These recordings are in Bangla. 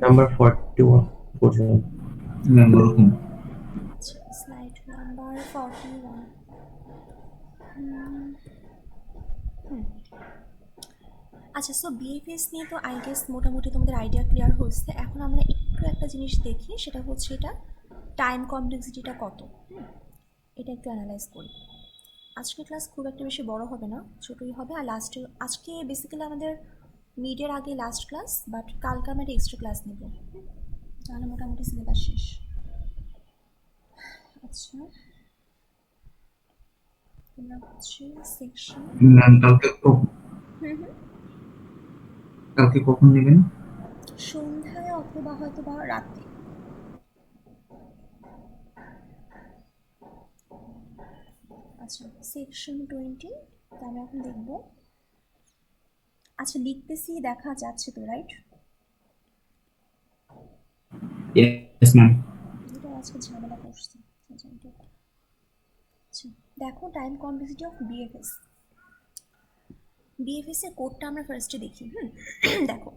নাম্বার 41 পর্যন্ত। ওরকম। আচ্ছা, স্লাইড নাম্বার 41। হুম, আচ্ছা, সো বিএফএস নিয়ে তো আই গেস মোটামুটি তোমাদের আইডিয়া ক্লিয়ার হয়েছে। এখন আমরা একটু একটা জিনিস দেখি, সেটা হচ্ছে এটা টাইম কমপ্লেক্সিটিটা কত। এটা একটু অ্যানালাইজ করি। আজকের ক্লাস খুব একটা বেশি বড় হবে না, ছোটোই হবে। আর লাস্টে আজকে বেসিক্যালি আমাদের মিডের আগে লাস্ট ক্লাস, বাট কালকে আমরা একটা এক্সট্রা ক্লাস নেব, তাহলে মোটামুটি সিলেবাস শেষ। আচ্ছা, তোমরা হচ্ছে সেকশন। ম্যাম, কালকে কখন নেবেন? সন্ধ্যায় অথবা হয়তো বা রাতে। আচ্ছা, সেকশন 20, তা আমি এখন দেখবো। আচ্ছা, লিখতেছি, দেখা যাচ্ছে তো, রাইট? Yes ma'am. এটা আজকে ঝামেলা করছে। আচ্ছা, দেখো time complexity of BFS. BFS এর কোডটা আমরা ফার্স্টে দেখি। দেখো,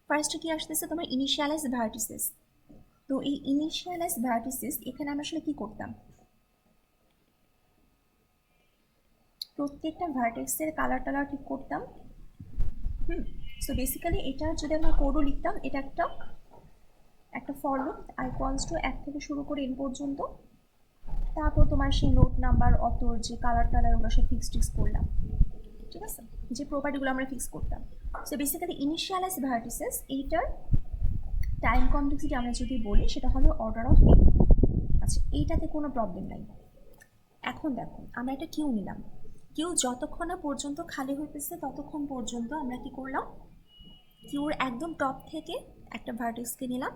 ফার্স্টে কি আসতেছে তোমার ইনিশিয়ালাইজ ভার্টিসেস। তো এই ইনিশিয়ালাইজ ভার্টিসেস এখানে আমরা আসলে কি করতাম, প্রত্যেকটা ভার্টেক্সের কালার টালার ঠিক করতাম। সো বেসিক্যালি এটা যদি আমরা কোডও লিখতাম, এটা একটা একটা ফর লুপ আইকনস টু 1 থেকে শুরু করে এন পর্যন্ত। তারপর তোমার সেই নোট নাম্বার, অতর যে কালার টালার, ওগুলো সব ফিক্স টিক্স করলাম। ঠিক আছে, যে প্রপার্টিগুলো আমরা ফিক্স করতাম। সো বেসিক্যালি ইনিশিয়ালাইজ ভার্টিসেস এইটার টাইম কমপ্লেক্সিটি আমরা যদি বলি, সেটা হবে অর্ডার অফ এন। আচ্ছা, এইটাতে কোনো প্রবলেম নাই। এখন দেখো, আমরা একটা কিউ নিলাম। কিউ যতক্ষণ না পর্যন্ত খালি হইতেছে ততক্ষণ পর্যন্ত আমরা কি করলাম, কিউর একদম টপ থেকে একটা ভার্টেক্সকে নিলাম।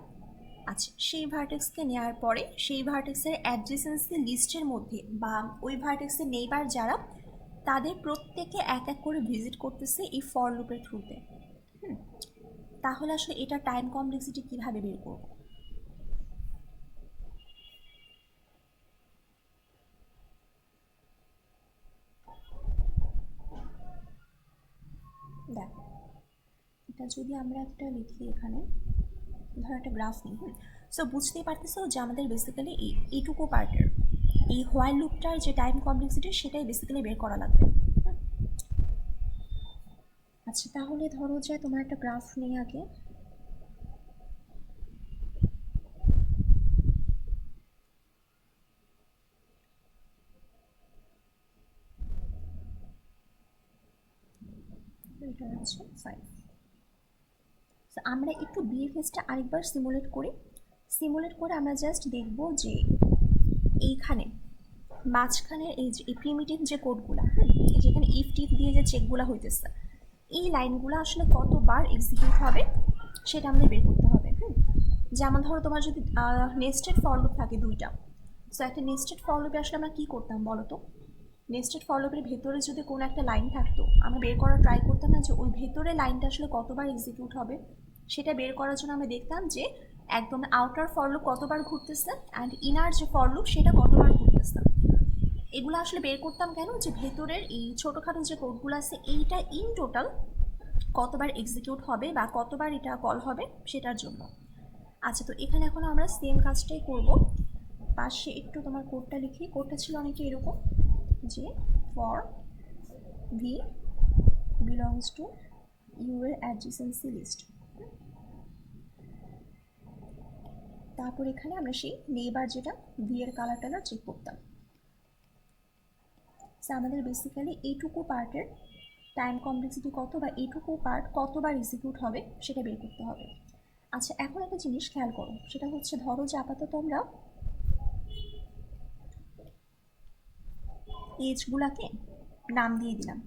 আচ্ছা, সেই ভার্টেক্সকে নেওয়ার পরে সেই ভার্টেক্সের অ্যাডজেসেন্সি লিস্টের মধ্যে বা ওই ভার্টেক্সের নেইবার যারা, তাদের প্রত্যেকে এক এক করে ভিজিট করতেছে এই ফর লুপের থ্রুতে। তাহলে আসলে এটা টাইম কমপ্লেক্সিটি কীভাবে বের করবো? দেখো, এটা যদি আমরা একটা লিখি এখানে, ধর একটা গ্রাফ নিই। সো বুঝতেই পারতেছো যে আমাদের বেসিক্যালি এইটুকু পার্টের এই হোয়াইল লুপটার যে টাইম কমপ্লেক্সিটি, সেটাই বেসিক্যালি বের করা লাগবে। আচ্ছা, তাহলে ধরো যে তোমার একটা গ্রাফ নিয়ে আগে। এটা হচ্ছে 5। আমরা একটু বিএফএসটা আরেকবার সিমুলেট করি। সিমুলেট করে আমরা জাস্ট দেখব যে এইখানে মাঝখানে এই যে এই প্রিমিটিভ যে কোডগুলা, যেখানে ইফ টিফ দিয়ে যে চেকগুলা হইতেছে, এই লাইনগুলো আসলে কতবার এক্সিকিউট হবে সেটা আমাদের বের করতে হবে। যেমন ধরো তোমার যদি নেস্টেড ফর লুপ থাকে দুইটা, সো একটা নেস্টেড ফর লুপে আসলে আমরা কী করতাম বলো তো? নেস্টেড ফর লুপের ভেতরে যদি কোনো একটা লাইন থাকতো, আমরা বের করার ট্রাই করতাম না যে ওই ভেতরে লাইনটা আসলে কতবার এক্সিকিউট হবে। সেটা বের করার জন্য আমরা দেখতাম যে একদম আউটার ফর লুপ কতবার ঘুরতেছে অ্যান্ড ইনার যে ফর লুপ সেটা কতবার ঘুরতেছে। এগুলো আসলে বের করতাম কেন, যে ভেতরের এই ছোটোখাটো যে কোডগুলো আছে এইটা ইন টোটাল কতবার এক্সিকিউট হবে বা কতবার এটা কল হবে সেটার জন্য। আচ্ছা, তো এখানে এখন আমরা সেম কাজটাই করব। পাশে একটু তোমার কোডটা লিখি। কোডটা ছিল অনেকে এরকম যে for V belongs to U এর অ্যাডজেসেন্সি লিস্ট। তারপর এখানে আমরা সেই নেইবার যেটা ভি এর কালার টালার চেক করতাম। আমাদের বেসিক্যালি এইটুকু পার্টের টাইম কমপ্লেক্সিটি কত বা এইটুকু পার্ট কতবার এক্সিকিউট হবে সেটা বের করতে হবে। আচ্ছা, এখন একটা জিনিস খেয়াল করো, সেটা হচ্ছে ধরো যে আপাতত আমরা এজগুলাকে নাম দিয়ে দিলাম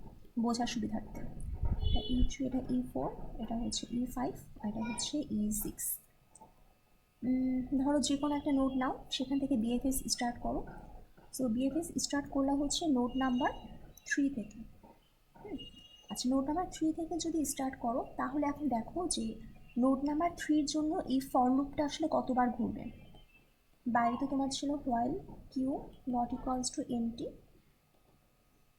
বোঝার সুবিধার্থে। এটা E2, এটা E4, এটা হচ্ছে E5, এটা হচ্ছে E6। ধরো যে কোনো একটা নোট নাও, সেখান থেকে বিএফএস স্টার্ট করো। সো বিএফএস স্টার্ট করলে হচ্ছে নোট নাম্বার 3 থেকে। আচ্ছা, নোট নাম্বার 3 থেকে যদি স্টার্ট করো, তাহলে এখন দেখো যে নোট নাম্বার 3-র জন্য এই ফর লুপটা আসলে কতবার ঘুরবে। বাইরে তো তোমার ছিল while Q not equals to empty,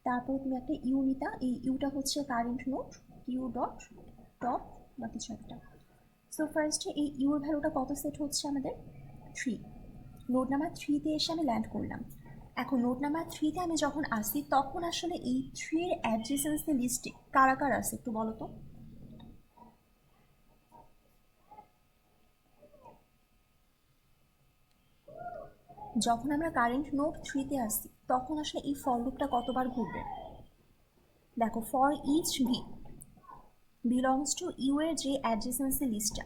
তারপর তুমি একটা ইউ নিতা, এই ইউটা হচ্ছে current node, Q dot top বা কিছু একটা। সো ফার্স্টে এই ইউর ভ্যালুটা কত সেট হচ্ছে আমাদের 3। নোড নাম্বার 3-তে এসে আমি ল্যান্ড করলাম। এখন নোড নাম্বার 3-তে আমি যখন আসি তখন আসলে এই 3-এর অ্যাডজেসেন্সি লিস্টে কারা কারা আছে একটু বলো তো। যখন আমরা কারেন্ট নোড 3-তে আসি তখন আসলে এই ফর লুপটা কতবার ঘুরবে। দেখো for each V belongs to U এর যে অ্যাডজেসেন্সি লিস্টটা,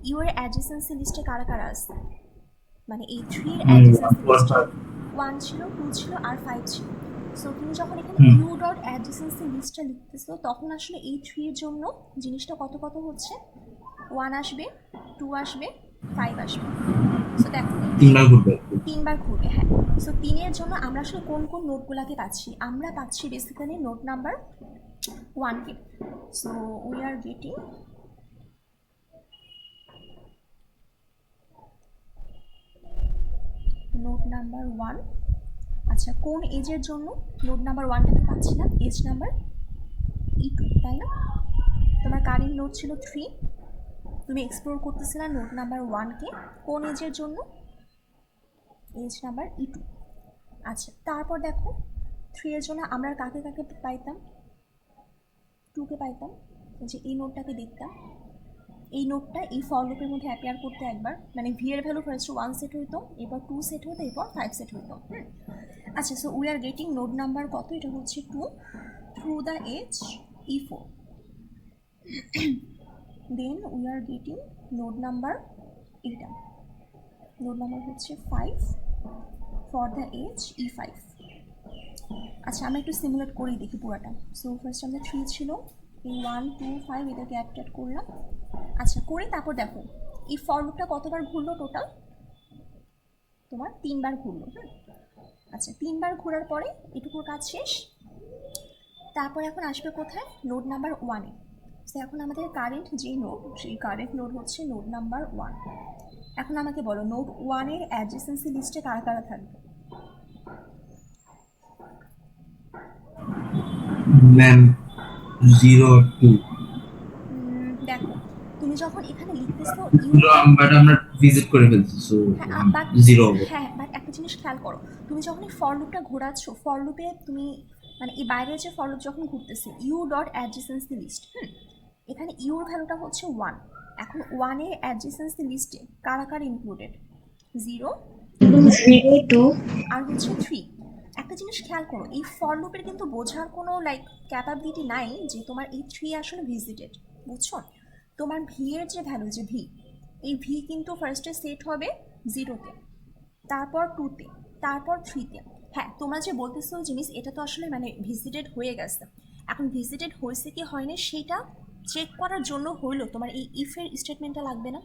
ইউ এর অ্যাডজেসেন্সি লিস্টে কারা কারা আছে, মানে এই 3-এর অ্যাডজেসেন্সি লিস্টে 1 ছিল, 2 ছিল আর 5 ছিল। সো তুমি যখন এখানে ইউ ডট অ্যাডজেসেন্সি লিস্টটা লিখতেছো তখন আসলে এই 3-এর জন্য জিনিসটা কত কত হচ্ছে, 1 আসবে, 2 আসবে, 5 আসবে। সো দেখো 3বার ঘুরবে। 3বার ঘুরবে, হ্যাঁ। সো 3-এর জন্য আমরা আসলে কোন কোন নোটগুলোকে পাচ্ছি, আমরা পাচ্ছি বেসিক্যালি নোট নাম্বার 1কে। So we are getting note number 1। আচ্ছা কোন এজের জন্য নোট নাম্বার 1টাকে পাচ্ছিলাম, এজ নাম্বার E2, তাই না? তোমার কারেন্ট নোট ছিল 3, তুমি এক্সপ্লোর করতেছিলা নোট নাম্বার 1কে কোন এজের জন্য, এজ নাম্বার E2। আচ্ছা তারপর দেখো 3 এর জন্য আমরা কাকে কাকে পাইতাম, 2কে পাইতাম, যে এই নোটটাকে দেখতাম, এই নোটটা এই ফর লুপের মধ্যে অ্যাপিয়ার করতে একবার, মানে ভি এর ভ্যালু ফার্স্ট 1 সেট হইতো, এরপর 2 সেট হতো, এরপর 5 সেট হইতো। আচ্ছা so we are getting note number কত, এটা হচ্ছে 2 through the edge E4। Then we are getting note number, এটা নোট নাম্বার হচ্ছে 5 ফর দ্য এজ E5। আচ্ছা আমরা একটু সিমুলেট করেই দেখি পুরাটা। সো ফার্স্ট আমাদের 3 ছিল, এই 1 2 5 এটাকে অ্যাড করলাম। আচ্ছা করে তারপর দেখো এই ফর লুপটা কতবার ঘুরলো, টোটাল তোমার 3বার ঘুরলো। আচ্ছা 3বার ঘোরার পরে এটুকুর কাজ শেষ। তারপর এখন আসবে কোথায়, নোড নাম্বার 1-এ। সো এখন আমাদের কারেন্ট যে নোড, সেই কারেন্ট নোড হচ্ছে নোড নাম্বার 1। এখন আমাকে বলো নোড 1-এর অ্যাডজেসেন্সি লিস্টে কারা কারা থাকবে। ম্যাম 0 2 দেখো তুমি যখন এখানে লিখতেছো বাট আমরা ভিজিট করে ফেলছি, সো হ্যাঁ বাট 0 হবে। হ্যাঁ বাট একটা জিনিস খেয়াল করো, তুমি যখন এই ফর লুপটা ঘোরাচ্ছ, ফর লুপে তুমি মানে এই বাইরের যে ফর লুপ যখন ঘুরতেছে ইউ ডট অ্যাডজেসেন্সি লিস্ট, এখানে ইউর ভ্যালুটা হচ্ছে 1। এখন 1-এর অ্যাডজেসেন্সি লিস্টে কারা কারা ইনক্লুডেড, 0 02 আর হচ্ছে 3। একটা জিনিস খেয়াল করো, এই ফর লুপের কিন্তু বোঝার কোনো ক্যাপাবিলিটি নাই যে তোমার এই 3 আসলে ভিজিটেড, বুঝছো? তোমার ভি এর যে ভ্যালু, যে ভি, এই ভি কিন্তু ফার্স্টে সেট হবে 0-তে, তারপর 2-তে, তারপর 3-তে। হ্যাঁ তোমরা যে বলতেছো জিনিস, এটা তো আসলে মানে ভিজিটেড হয়ে গেছে। এখন ভিজিটেড হয়েছে কি হয়নি সেটা চেক করার জন্য হইলো তোমার এই ইফের স্টেটমেন্টটা লাগবে না।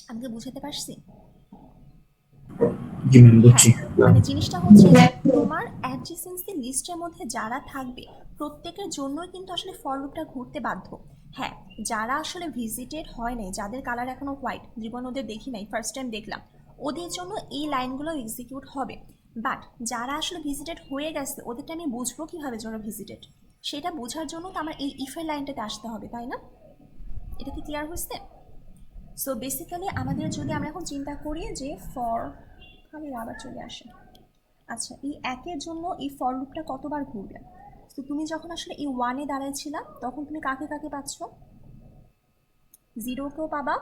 আমাকে বুঝাতে পারছি? জি ম্যাম বুঝছি। মানে জিনিসটা হচ্ছে যে তোমার অ্যাডজেসেন্সি লিস্টের মধ্যে যারা থাকবে প্রত্যেকের জন্যই কিন্তু আসলে ফর লুপটা ঘুরতে বাধ্য। হ্যাঁ যারা আসলে ভিজিটেড হয় নাই, যাদের কালার এখনো হোয়াইট, জীবন ওদের দেখি নাই, ফার্স্ট টাইম দেখলাম, ওদের জন্য এই লাইনগুলো এক্সিকিউট হবে। বাট যারা আসলে ভিজিটেড হয়ে গেছে ওদেরটা আমি বুঝবো কীভাবে যারা ভিজিটেড, সেটা বোঝার জন্য তো আমার এই ইফের লাইনটাতে আসতে হবে, তাই না? এটা কি ক্লিয়ার হয়েছে? সো বেসিক্যালি আমাদের যদি আমরা এখন চিন্তা করি যে ফর, আমি আবার চলে আসে, আচ্ছা এই 1-এর জন্য এই ফর লুপটা কতবার ঘুরবে। তো তুমি যখন আসলে এই 1-এ দাঁড়াইছিলা তখন তুমি কাকে কাকে পাচ্ছ, 0-কেও পাবা,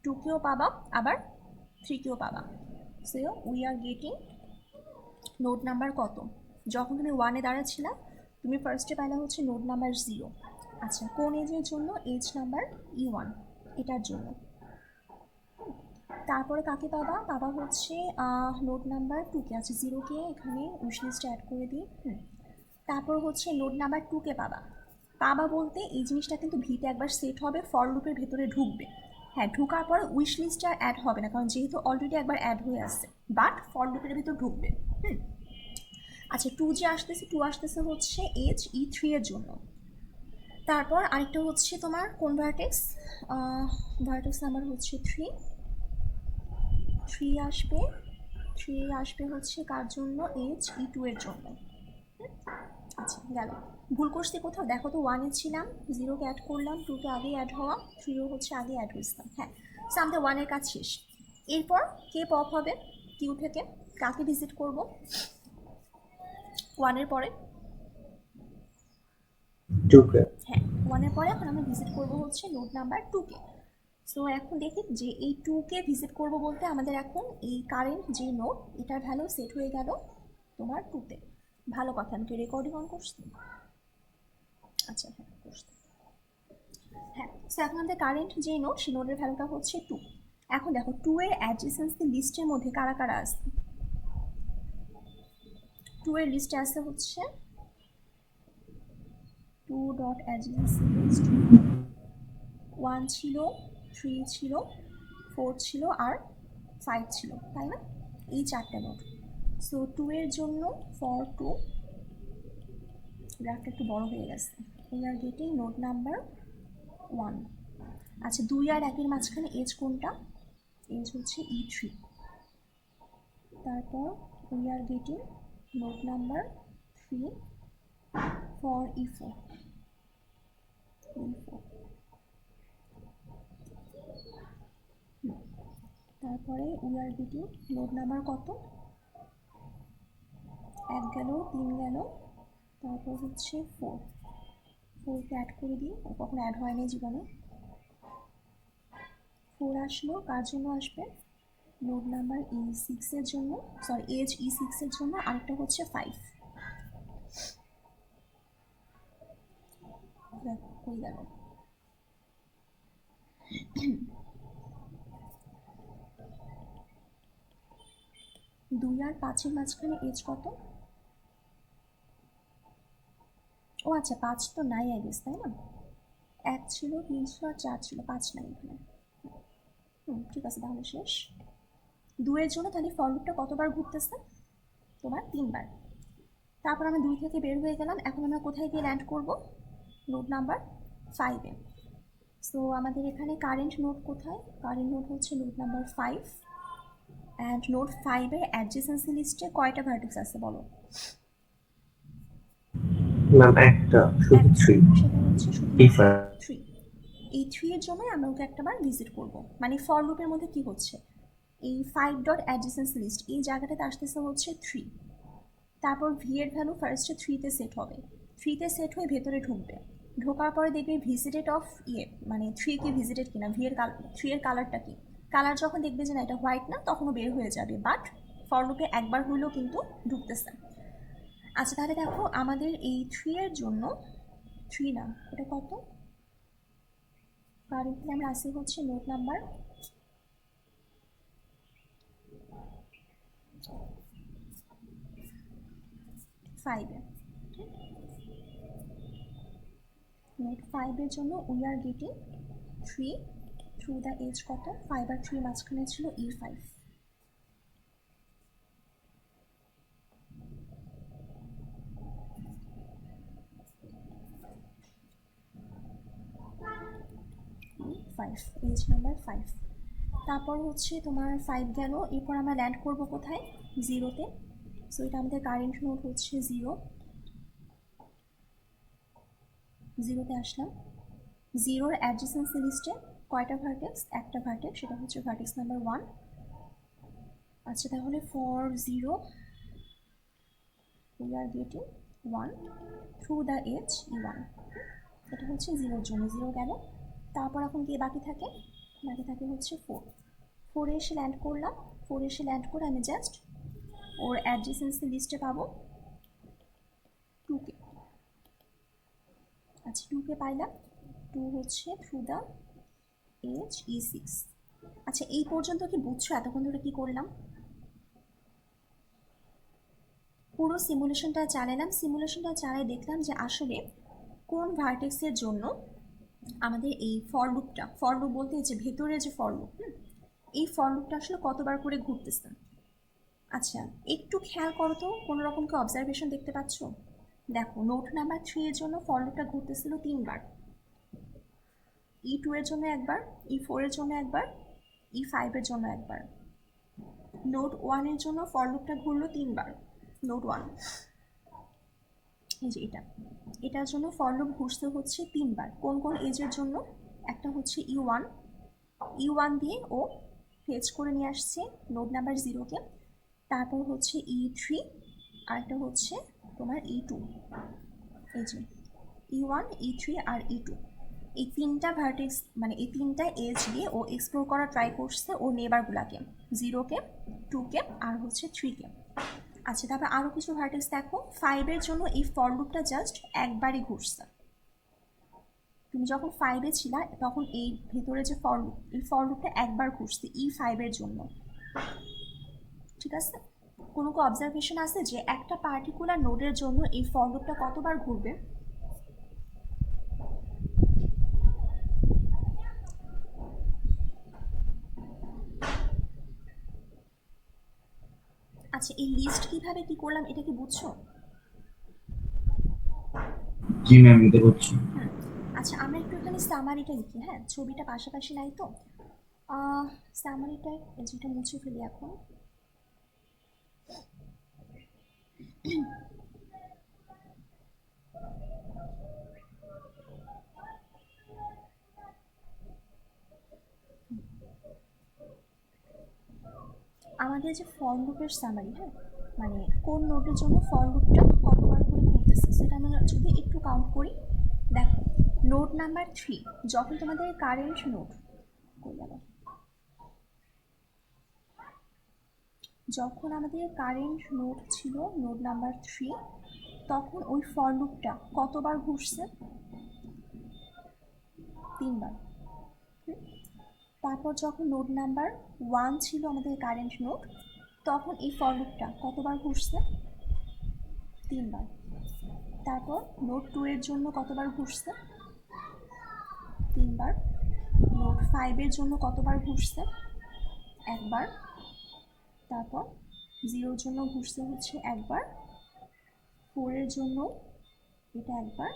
2-কেও পাবা, আবার 3-কেও পাবা। So we are getting node number কত, যখন তুমি 1-এ দাঁড়াচ্ছিলা তুমি ফার্স্টে পাইলা হচ্ছে নোড নাম্বার 0। আচ্ছা কোন এজের জন্য, এজ নাম্বার E1 এটার জন্য। তারপরে কাকে পাবা, পাবা হচ্ছে নোড নাম্বার 2-কে। আচ্ছা 0-কে এখানে উইশ লিস্টে অ্যাড করে দিই। তারপর হচ্ছে নোড নাম্বার 2-কে পাবা। পাবা বলতে এই জিনিসটা কিন্তু ভিতে একবার সেট হবে, ফর লুপের ভেতরে ঢুকবে। হ্যাঁ ঢুকার পরে উইশ লিস্টে আর অ্যাড হবে না, কারণ যেহেতু অলরেডি একবার অ্যাড হয়ে আসছে, বাট ফর লুপের ভিতর ঢুকবে। আচ্ছা 2 যে আসতেছে, 2 আসতেছে হচ্ছে এজ E3 এর জন্য। তারপর আরেকটা হচ্ছে তোমার কোন ভার্টেক্স, ভার্টেক্স নাম্বার হচ্ছে 3 আসবে, 3 আসবে হচ্ছে কার জন্য, এজ E2 এর জন্য। আচ্ছা গেল, ভুল করছি কোথাও দেখো তো, 1-এ ছিলাম, 0-কে অ্যাড করলাম, 2-কে আগে অ্যাড হওয়া, 3-ও হচ্ছে আগে অ্যাড হয়েছিলাম। হ্যাঁ, সো আমাদের 1-এর কাজ শেষ। এরপর কে পপ হবে কিউ থেকে, কাকে ভিজিট করব 1-এর পরে? 2 কে। হ্যাঁ, 1-এর পরে এখন আমরা ভিজিট করব হচ্ছে নোড নাম্বার 2-কে। সো এখন দেখি যে এই 2-কে ভিজিট করব বলতে আমাদের এখন এই কারেন্ট যে নোড এটার ভ্যালু সেট হয়ে গেল তোমার 2-তে। ভালো কথা, আমি কি রেকর্ডিং অন করছি? আচ্ছা হ্যাঁ করছি। হ্যাঁ, সো এখন আমাদের কারেন্ট যে নোড সেই নোডের ভ্যালুটা হচ্ছে 2। এখন দেখো 2 এর অ্যাডজেসেন্সি লিস্টের মধ্যে কারা কারা আছে? 2 এর লিস্টে আছে হচ্ছে 2 ডট অ্যাডজেসেন্সি লিস্ট 1 ছিল, 3 ছিল, 4 ছিল আর 5 ছিল, তাই না? এই 4টে নোড। সো 2 এর জন্য ফর 2, গ্রাফটা একটু বড় হয়ে গেছে, we are getting node number 1। আচ্ছা 2 আর 1-এর মাঝখানে এজ কোনটা? এজ হচ্ছে E3। তারপর we are getting node number 3 for E4। তারপরে we are getting node number কত? 1 গেল, 3 গেল, তারপর হচ্ছে 4কে অ্যাড করে দিই, কখনো অ্যাড হয়নি জীবনে। 4 আসলো, কার জন্য আসবে? নোড নাম্বার E6-এর জন্য, সরি এজ E6-এর জন্য, আরেকটা হচ্ছে 5। হয়ে গেল। 2 আর 5-এর মাঝখানে এজ কত? ও আচ্ছা 5 তো নাই আই গেস, তাই না? 1 ছিল, 3 ছিল আর 4 ছিল, 5 নাই এখানে। ঠিক আছে, তাহলে শেষ। 2 এর জন্য তাহলে ফর লুপটা কতবার ঘুরতেছে? তোমার 3 বার। তারপর আমরা 2 থেকে বের হয়ে গেলাম, এখন আমরা কোথায় গিয়ে ল্যান্ড করব? Node number 5-এ। সো আমাদের এখানে কারেন্ট নোড কোথায়? কারেন্ট নোড হচ্ছে নোড নাম্বার 5। অ্যান্ড নোড 5-এর অ্যাডজেসেন্সি লিস্টে কয়টা ভার্টেক্স আছে বলো? ম্যাম একটা, শুধু 3। সেটা হচ্ছে শুধু E5। 3। এই 3 এর জন্যই আমরা ওকে একটাবার ভিজিট করব। মানে ফর লুপের মধ্যে কি হচ্ছে, এই 5 ডট অ্যাডজেসেন্সি লিস্ট এই জায়গাটাতে আসতেছে হচ্ছে 3। তারপর ভি এর ভ্যালু ফার্স্টে 3-তে সেট হবে, 3-তে সেট হয়ে ভেতরে ঢুকবে, ঢোকার পরে দেখবে ভিজিটেড অফ মানে 3 কি ভিজিটেড কিনা, 3 এর কালারটা কি, কালার যখন দেখবে যে না এটা হোয়াইট না তখনও বের হয়ে যাবে, বাট ফর লুপে একবার হলেও কিন্তু ঢুকতেছে। আচ্ছা তাহলে দেখো আমাদের এই 3 এর জন্য, 3 না এটা কত, কারেন্টলি আমরা আসি হচ্ছে নোট নাম্বার 5-এ। নোট 5-এর জন্য we are getting 3 through the edge কত, 5 আর 3 মাঝখানে ছিল E5। Edge number 5। তারপর হচ্ছে তোমার 5 গেল, এরপর আমরা ল্যান্ড করব কোথায়? 0-তে। সো এটা আমাদের কারেন্ট নোড হচ্ছে 0-তে আসলাম। 0-র অ্যাডজেসেন্সি লিস্টে কয়টা ভার্টেক্স? একটা ভার্টেক্স, সেটা হচ্ছে ভার্টেক্স নাম্বার 1। আচ্ছা তাহলে for 0 we are getting 1 through the edge E1। এটা হচ্ছে 0-র জন্য, 0 গেল। তারপর এখন কি বাকি থাকে? বাকি থাকে হচ্ছে 4-এ এসে ল্যান্ড করলাম। 4-এ এসে ল্যান্ড করে আমি জাস্ট ওর অ্যাডজেসেন্সি লিস্টে পাবো 2-কে। আচ্ছা 2-কে পাইলাম, 2 হচ্ছে থ্রু দ্য এজ E6। আচ্ছা এই পর্যন্ত কি বুঝছো এতক্ষণ ধরে কি করলাম? পুরো সিমুলেশনটা চালালাম, সিমুলেশনটা চালাই দেখলাম যে আসলে কোন ভার্টেক্সের জন্য আমাদের এই ফর লুপ বলতে যে ভেতরে যে ফর লুপ, এই ফর লুপটা আসলে কতবার করে ঘুরতেছে। আচ্ছা একটু খেয়াল করো তো, কোনো রকম কি অবজারভেশন দেখতে পাচ্ছ? দেখো নোট নাম্বার 3 এর জন্য ফর লুপটা ঘুরতেছিল 3 বার, E2 এর জন্য একবার, E4 এর জন্য একবার, E5 এর জন্য একবার। নোট 1 এর জন্য ফর লুপটা ঘুরলো 3 বার, নোট 1। এই যে এটার জন্য ফর লুপ ঘুরতে হচ্ছে 3বার। কোন কোন এজের জন্য? একটা হচ্ছে E1 দিয়ে ও ফেচ করে নিয়ে আসছে নোড নাম্বার 0কে, তারপর হচ্ছে E3, আর একটা হচ্ছে তোমার E2। এই যে E1, E3 আর E2, এই তিনটা ভার্টেক্স মানে এই তিনটা এজ দিয়ে ও এক্সপ্লোর করা ট্রাই করছে ওর নেবারগুলাকে, 0কে, 2কে আর হচ্ছে 3কে। আচ্ছা, তারপর আরও কিছু ভার্টেক্স দেখো। 5-এর জন্য এই ফর লুপটা জাস্ট একবারই ঘুরছে। তুমি যখন 5-এ ছিলা তখন এই ভেতরে যে ফর লুপ, এই ফর লুপটা একবার ঘুরছে E5-এর জন্য। ঠিক আছে? কোনো অবজারভেশন আছে যে একটা পার্টিকুলার নোডের জন্য এই ফর লুপটা কতবার ঘুরবে? আচ্ছা, এই লিস্ট কিভাবে কি করলাম এটা কি বুঝছো? জি ম্যাম, এটা করছি। আচ্ছা, আমরা একটু এখানে সামারিটা লিখি। হ্যাঁ, ছবিটা পাশাপাশি নাই তো, সামারিটা যেটা মুছে ফেলি এখন। আমাদের যে ফর লুপের সামারি, হ্যাঁ, মানে কোন নোটের জন্য ফর লুপটা কতবার করে ঘুরতেছে সেটা আমরা যদি একটু কাউন্ট করি। দেখো, নোট নাম্বার 3 যখন তোমাদের কারেন্ট নোট কই গেল, যখন আমাদের কারেন্ট নোট ছিল নোট নাম্বার 3, তখন ওই ফর লুপটা কতবার ঘুরছে? 3বার। তারপর যখন নোট নাম্বার 1 ছিল আমাদের কারেন্ট নোট, তখন এই ফর লুপটা কতবার ঘুরছে? 3বার। তারপর নোট 2-এর জন্য কতবার ঘুরছে? 3বার। নোট 5-এর জন্য কতবার ঘুরছে? 1বার। তারপর 0-এর জন্য ঘুরছে হচ্ছে 1বার, 4-এর জন্য এটা 1বার।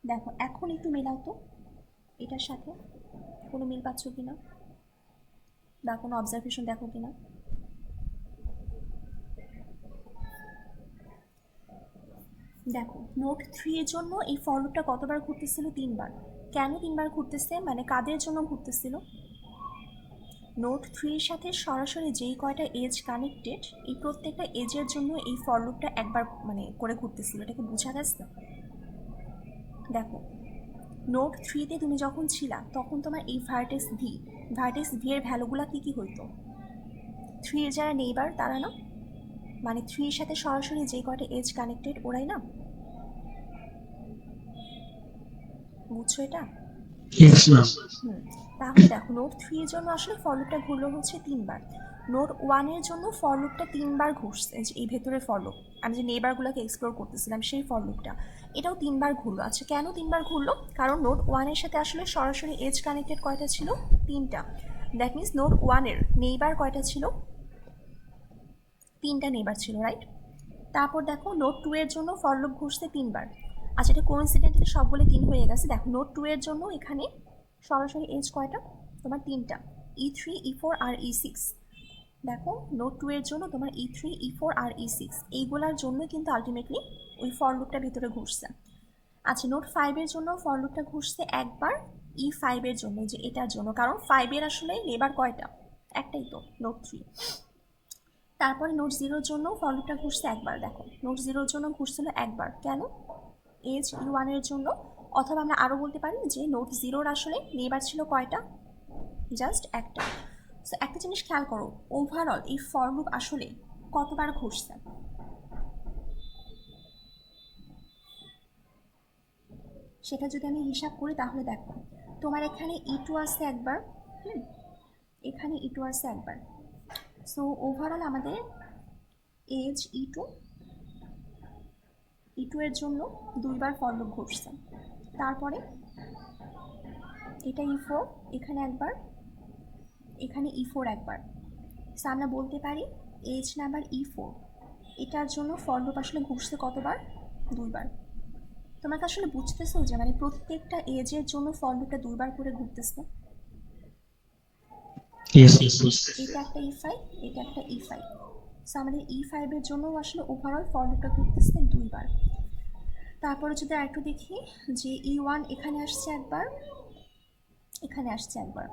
দেখো, এখন একটু মেলাও তো এটার সাথে, কোনো মিল পাচ্ছ কিনা বা কোনো অবজারভেশন দেখো কিনা। দেখো, নোট 3-এর জন্য এই ফর লুপটা কতবার ঘুরতেছিল? 3বার। কেন 3বার ঘুরতেছে? মানে কাদের জন্য ঘুরতেছিল? নোট 3-এর সাথে সরাসরি যেই কয়টা এজ কানেক্টেড, এই প্রত্যেকটা এজের জন্য এই ফর লুপটা একবার মানে করে ঘুরতেছিল। এটাকে বোঝা গেছে? দেখো, নোট 3-তে তুমি যখন ছিলা তখন তোমার এই ভার্টেক্স ভি এর ভ্যালুগুলো কী কী হইতো? 3-এর যারা নেইবার তারা না, মানে 3-এর সাথে সরাসরি যে কয়টা এজ কানেক্টেড ওরাই না। বুঝছো এটা? Yes ma'am. তাহলে দেখো, নোট 3-এর জন্য আসলে ফর লুপটা ঘুরলো হচ্ছে 3বার। নোট 1-এর জন্য ফর লুপটা 3বার ঘুরছে, যে এই ভেতরের ফর লুপ আমি যে নেইবারগুলোকে এক্সপ্লোর করতেছিলাম সেই ফর লুপটা, এটাও 3বার ঘুরলো। আচ্ছা, কেন 3বার ঘুরলো? কারণ নোট 1-এর সাথে আসলে সরাসরি এজ কানেক্টেড কয়টা ছিল? 3টা। দ্যাট মিনস নোট 1-এর নেইবার কয়টা ছিল? 3টা নেইবার ছিল, রাইট? তারপর দেখো, নোট 2-এর জন্য ফর লুপ ঘুরছে 3বার। আচ্ছা, এটা কোইন্সিডেন্টালি সবগুলো 3 হয়ে গেছে। দেখো, নোট 2-এর জন্য এখানে সরাসরি এজ কয়টা? তোমার 3টা, E3, E4 আর E6। দেখো, নোট 2-এর জন্য তোমার E3, E4 আর E6 এইগুলোর জন্য কিন্তু আলটিমেটলি ওই ফর লুপটা ভিতরে ঘুরছে। আচ্ছা, নোট 5-এর জন্য ফর লুপটা ঘুরছে একবার, E5-এর জন্য, যে এটার জন্য, কারণ 5-এর আসলে নেবার কয়টা? একটাই তো, নোট 3। তারপরে নোট 0-এর জন্য ফর লুপটা ঘুরছে একবার। দেখো, নোট 0-এর জন্য ঘুরছিল একবার। কেন? এজ E1-এর জন্য। অথবা আমরা আরও বলতে পারি যে নোট 0-র আসলে নেবার ছিল কয়টা? জাস্ট একটা। সো একটা জিনিস খেয়াল করো, ওভারঅল এই ফর লুপ আসলে কতবার ঘুরছে? সেটা যদি আমি হিসাব করি তাহলে দেখো, তোমার এখানে E2 আছে একবার, এখানে E2 আছে একবার। সো ওভারঅল আমাদের এজ E2 এর জন্য 2বার ফর লুপ ঘুরছে। তারপরে এটা E4, এখানে একবার, এখানে E4 একবার। সো আমরা বলতে পারি এজ নাম্বার E4 এটার জন্য ফর লুপ আসলে ঘুরছে কতবার? 2বার। তোমাকে আসলে বুঝতেছো যে মানে প্রত্যেকটা এজের জন্য ফর লুপটা 2বার করে ঘুরতেছে। Yes yes. এটা একটা E5, এটা একটা E5। সো আমাদের E5 এর জন্য আসলে ওভারঅল ফর লুপটা ঘুরতেছে দুইবার। তারপরে যদি আরেকটু দেখি যে E1 এখানে আসছে একবার, এখানে আসছে একবার।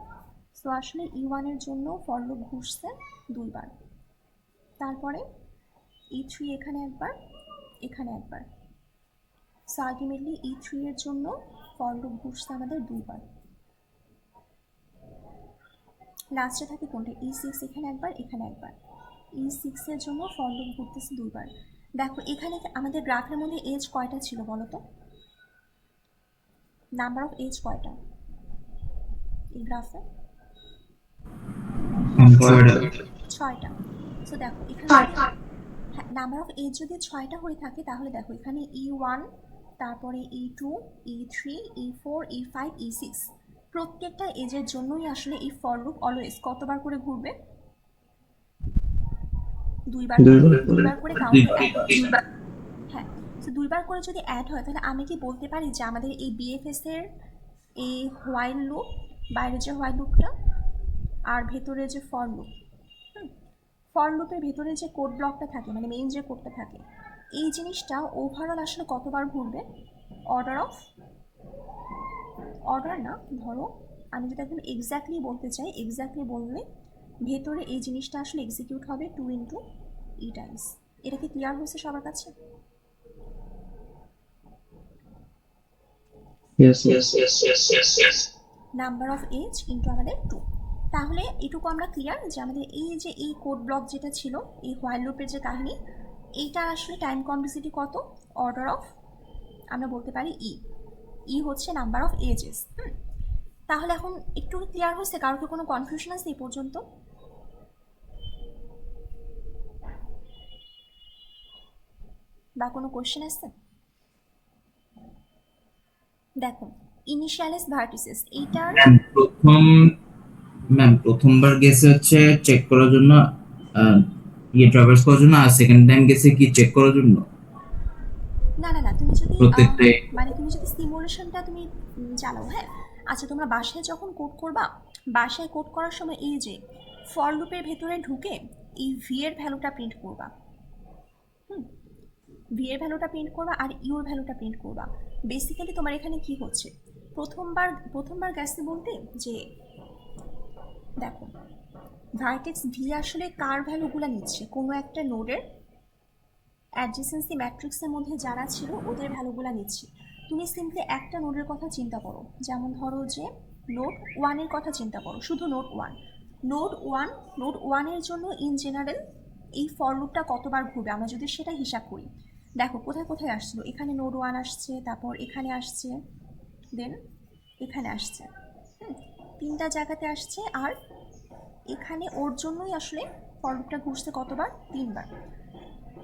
সো আসলে E1 এর জন্য ফর লুপ ঘুরছে দুইবার। তারপরে E3 এখানে একবার, এখানে একবার। সো আলটিমেটলি E3 এর জন্য ফর লুপ ঘুরছে আমাদের দুইবার। লাস্টে থাকে কোনটা? E6 এখানে একবার, এখানে একবার। E6 এর জন্য ফর লুপ ঘুরতেছে দুইবার। দেখো এখানে আমাদের গ্রাফের মধ্যে এজ কয়টা ছিল বলো তো? নাম্বার অফ এজ কয়টা এই গ্রাফে? 6টা। সো দেখো এখানে হ্যাঁ, নাম্বার অফ এজ যদি 6টা হয়ে থাকে তাহলে দেখো এখানে E1, তারপরে E2, E3, E4, E5, E6 প্রত্যেকটা এজের জন্যই আসলে এই ফর লুপ অলওয়েজ কতবার করে ঘুরবে? দুইবার করে কাউন্ট দুইবার। হ্যাঁ, তো দুইবার করে যদি অ্যাড হয় তাহলে আমি কি বলতে পারি যে আমাদের এই বিএফএস এর এই হোয়াইল লুপ, বাইরে যে হোয়াইল লুপটা আর ভেতরে যে ফর লুপ, ফর লুপের ভেতরে যে কোড ব্লকটা থাকে মানে মেইন যে কোডটা থাকে, এই জিনিসটা ওভারঅল আসলে কতবার ঘুরবে? অর্ডার না, ধরো আমি যদি একদম এক্স্যাক্টলি বলতে চাই, এক্স্যাক্টলি বললে ভেতরে এই জিনিসটা আসলে এক্সিকিউট হবে 2 × E টাইমস। এটা কি ক্লিয়ার হয়েছে সবার কাছে? Yes. Number of edge into আমাদের 2। তাহলে এটুকু আমরা ক্লিয়ার যে আমাদের এই যে এই কোড ব্লক যেটা ছিল এই হোয়াইল লুপের যে কাহিনী, এইটা আসলে টাইম কমপ্লেক্সিটি কত? অর্ডার অফ, আমরা বলতে পারি ই হচ্ছে নাম্বার অফ এজেস। তাহলে এখন একটু ক্লিয়ার হয়েছে? কারোর কি কোনো কনফিউশন আছে এই পর্যন্ত? বা কোনো কোয়েশ্চেন আছে? দেখো ইনিশিয়ালিস ভার্টিসেস এইটার প্রথমবার গেছে হচ্ছে চেক করার জন্য, ট্রাভার্স করার জন্য, আর সেকেন্ড টাইম গেছে কি চেক করার জন্য? না তুমি যদি প্রত্যেকটাই মানে তুমি যদি সিমুলেশনটা তুমি চালাও, হ্যাঁ আচ্ছা, তোমরা বাসায় যখন কোড করবা, বাসায় কোড করার সময় এই যে ফর লুপের ভেতরে ঢুকে এই ভি এর ভ্যালুটা প্রিন্ট করবা, ভি এর ভ্যালুটা প্রিন্ট করবা আর ইউর ভ্যালুটা প্রিন্ট করবা। বেসিক্যালি তোমার এখানে কি হচ্ছে, প্রথমবার গেছে বলতে যে দেখো ভার্টেক্স ভি আসলে কার ভ্যালুগুলো নিচ্ছে? কোনো একটা নোডের অ্যাডজেসেন্সি ম্যাট্রিক্সের মধ্যে যারা ছিল ওদের ভ্যালুগুলো নিচ্ছে। তুমি সিম্পলি একটা নোডের কথা চিন্তা করো, যেমন ধরো যে নোড 1-এর কথা চিন্তা করো, শুধু নোড 1। নোড 1-এর জন্য ইন জেনারেল এই ফর লুপটা কতবার ঘুরবে আমরা যদি সেটা হিসাব করি। দেখো কোথায় আসছিল, এখানে নোড 1 আসছে, তারপর এখানে আসছে, দেন এখানে আসছে, 3টা জায়গাতে আসছে, আর এখানে ওর জন্যই আসলে ফর লুপটা ঘুরছে কতবার? 3বার।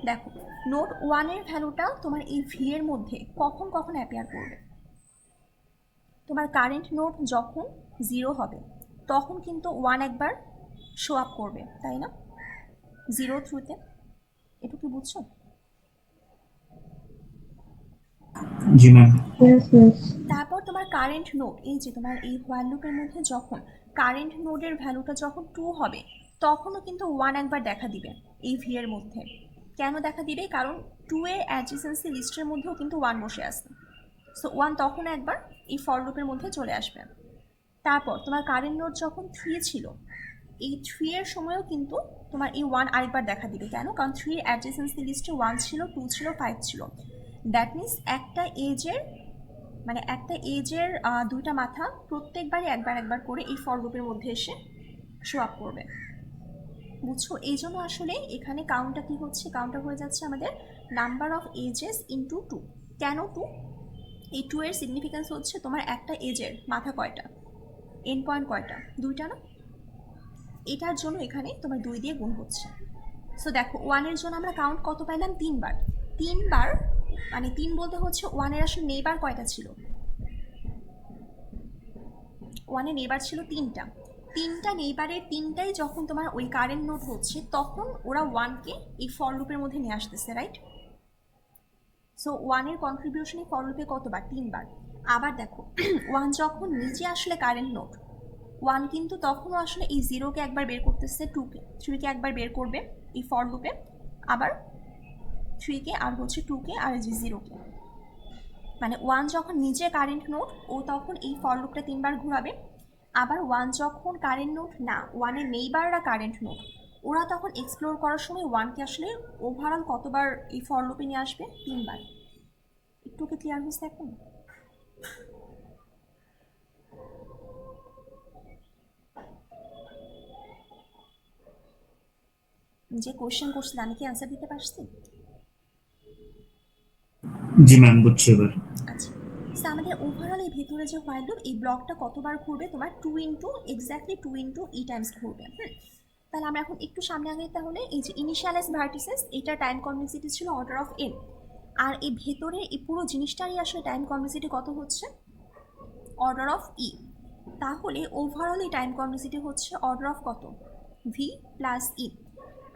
দেখো নোড 1-এর ভ্যালুটা তোমার এই ভি এর মধ্যে কখন অ্যাপিয়ার করবে? তোমার কারেন্ট নোড যখন 0 হবে তখন কিন্তু 1 একবার শো আপ করবে, তাই না? 0 থ্রুতে। এটুকু বুঝছো? জি ম্যাম। তারপর তোমার কারেন্ট নোড, এই যে তোমার এই হোয়াইল লুপের মধ্যে যখন কারেন্ট নোডের ভ্যালুটা যখন 2 হবে তখনও কিন্তু 1 একবার দেখা দিবে এই ভি এর মধ্যে। কেন দেখা দিবে? কারণ 2 এর অ্যাডজেসেন্সি লিস্টের মধ্যেও কিন্তু 1 বসে আছে। সো 1 তখন একবার এই ফর লুপের মধ্যে চলে আসবে। তারপর তোমার কারেন্ট নোড যখন 3 ছিল, এই 3 এর সময়ও কিন্তু তোমার এই 1 আরেকবার দেখা দিবে। কেন? কারণ 3 এর অ্যাডজেসেন্সি লিস্টে 1 ছিল, 2 ছিল, 5 ছিল। দ্যাট মিনস একটা এজের 2টা মাথা প্রত্যেকবারই একবার করে এই ফর লুপের মধ্যে এসে শো আপ করবে। বুঝছো? এই জন্য আসলে এখানে কাউন্টটা কি হচ্ছে? কাউন্টটা হয়ে যাচ্ছে আমাদের নাম্বার অফ এজেস ইন্টু 2। কেন 2? এই 2 এর সিগনিফিক্যান্স হচ্ছে তোমার একটা এজের মাথা কয়টা, এন্ড পয়েন্ট কয়টা? 2টা না? এটার জন্য এখানে তোমার 2 দিয়ে গুণ হচ্ছে। সো দেখো 1-এর জন্য আমরা কাউন্ট কত পাইলাম? 3বার। মানে 3 বলতে হচ্ছে 1-এর আসলে নেইবার কয়টা ছিল? 1-এর নেইবার ছিল 3টা নেইবারের 3টাই যখন তোমার ওই কারেন্ট নোড হচ্ছে তখন ওরা 1-কে এই ফর লুপের মধ্যে নিয়ে আসতেছে, রাইট? সো 1-এর কন্ট্রিবিউশন এই ফর লুপে কতবার? 3বার। আবার দেখো 1 যখন নিজে আসলে কারেন্ট নোড, 1 কিন্তু তখনও আসলে এই 0-কে একবার বের করতেছে, 2-কে 3-কে একবার বের করবে, এই ফর লুপে, আবার 3কে আর হচ্ছে 2কে আর এই যে 0কে। মানে 1 যখন নিজে কারেন্ট নোড ও তখন এই ফর লুপটা 3বার ঘোরাবে, আবার 1 যখন কারেন্ট নোড না, 1-এর নেইবাররা কারেন্ট নোড, ওরা তখন এক্সপ্লোর করার সময় 1কে আসলে ওভারঅল কতবার এই ফর লুপে নিয়ে আসবে? 3বার। একটু কি ক্লিয়ার হয়েছে এখন? যে কোশ্চেন করছিল আমি কি অ্যান্সার দিতে পারছি? জি ম্যাম, বুঝছি এবার। আচ্ছা, সো আমাদের ওভারঅল এই ভেতরে যে হোয়াইল লুপ, এই ব্লকটা কতবার ঘুরবে? তোমার 2 ইন্টু এক্স্যাক্টলি 2 ইন্টু ই টাইমস ঘুরবে। তাহলে আমরা এখন একটু সামনে আগে, তাহলে এই যে ইনিশিয়ালাইজ ভার্টিসেস, এটা টাইম কমপ্লেক্সিটি ছিল অর্ডার অফ এন, আর এই ভেতরে এই পুরো জিনিসটারই আসলে টাইম কমপ্লেক্সিটি কত হচ্ছে? Order of E. তাহলে ওভারঅল এই টাইম কমপ্লেক্সিটি হচ্ছে অর্ডার অফ কত? V plus E.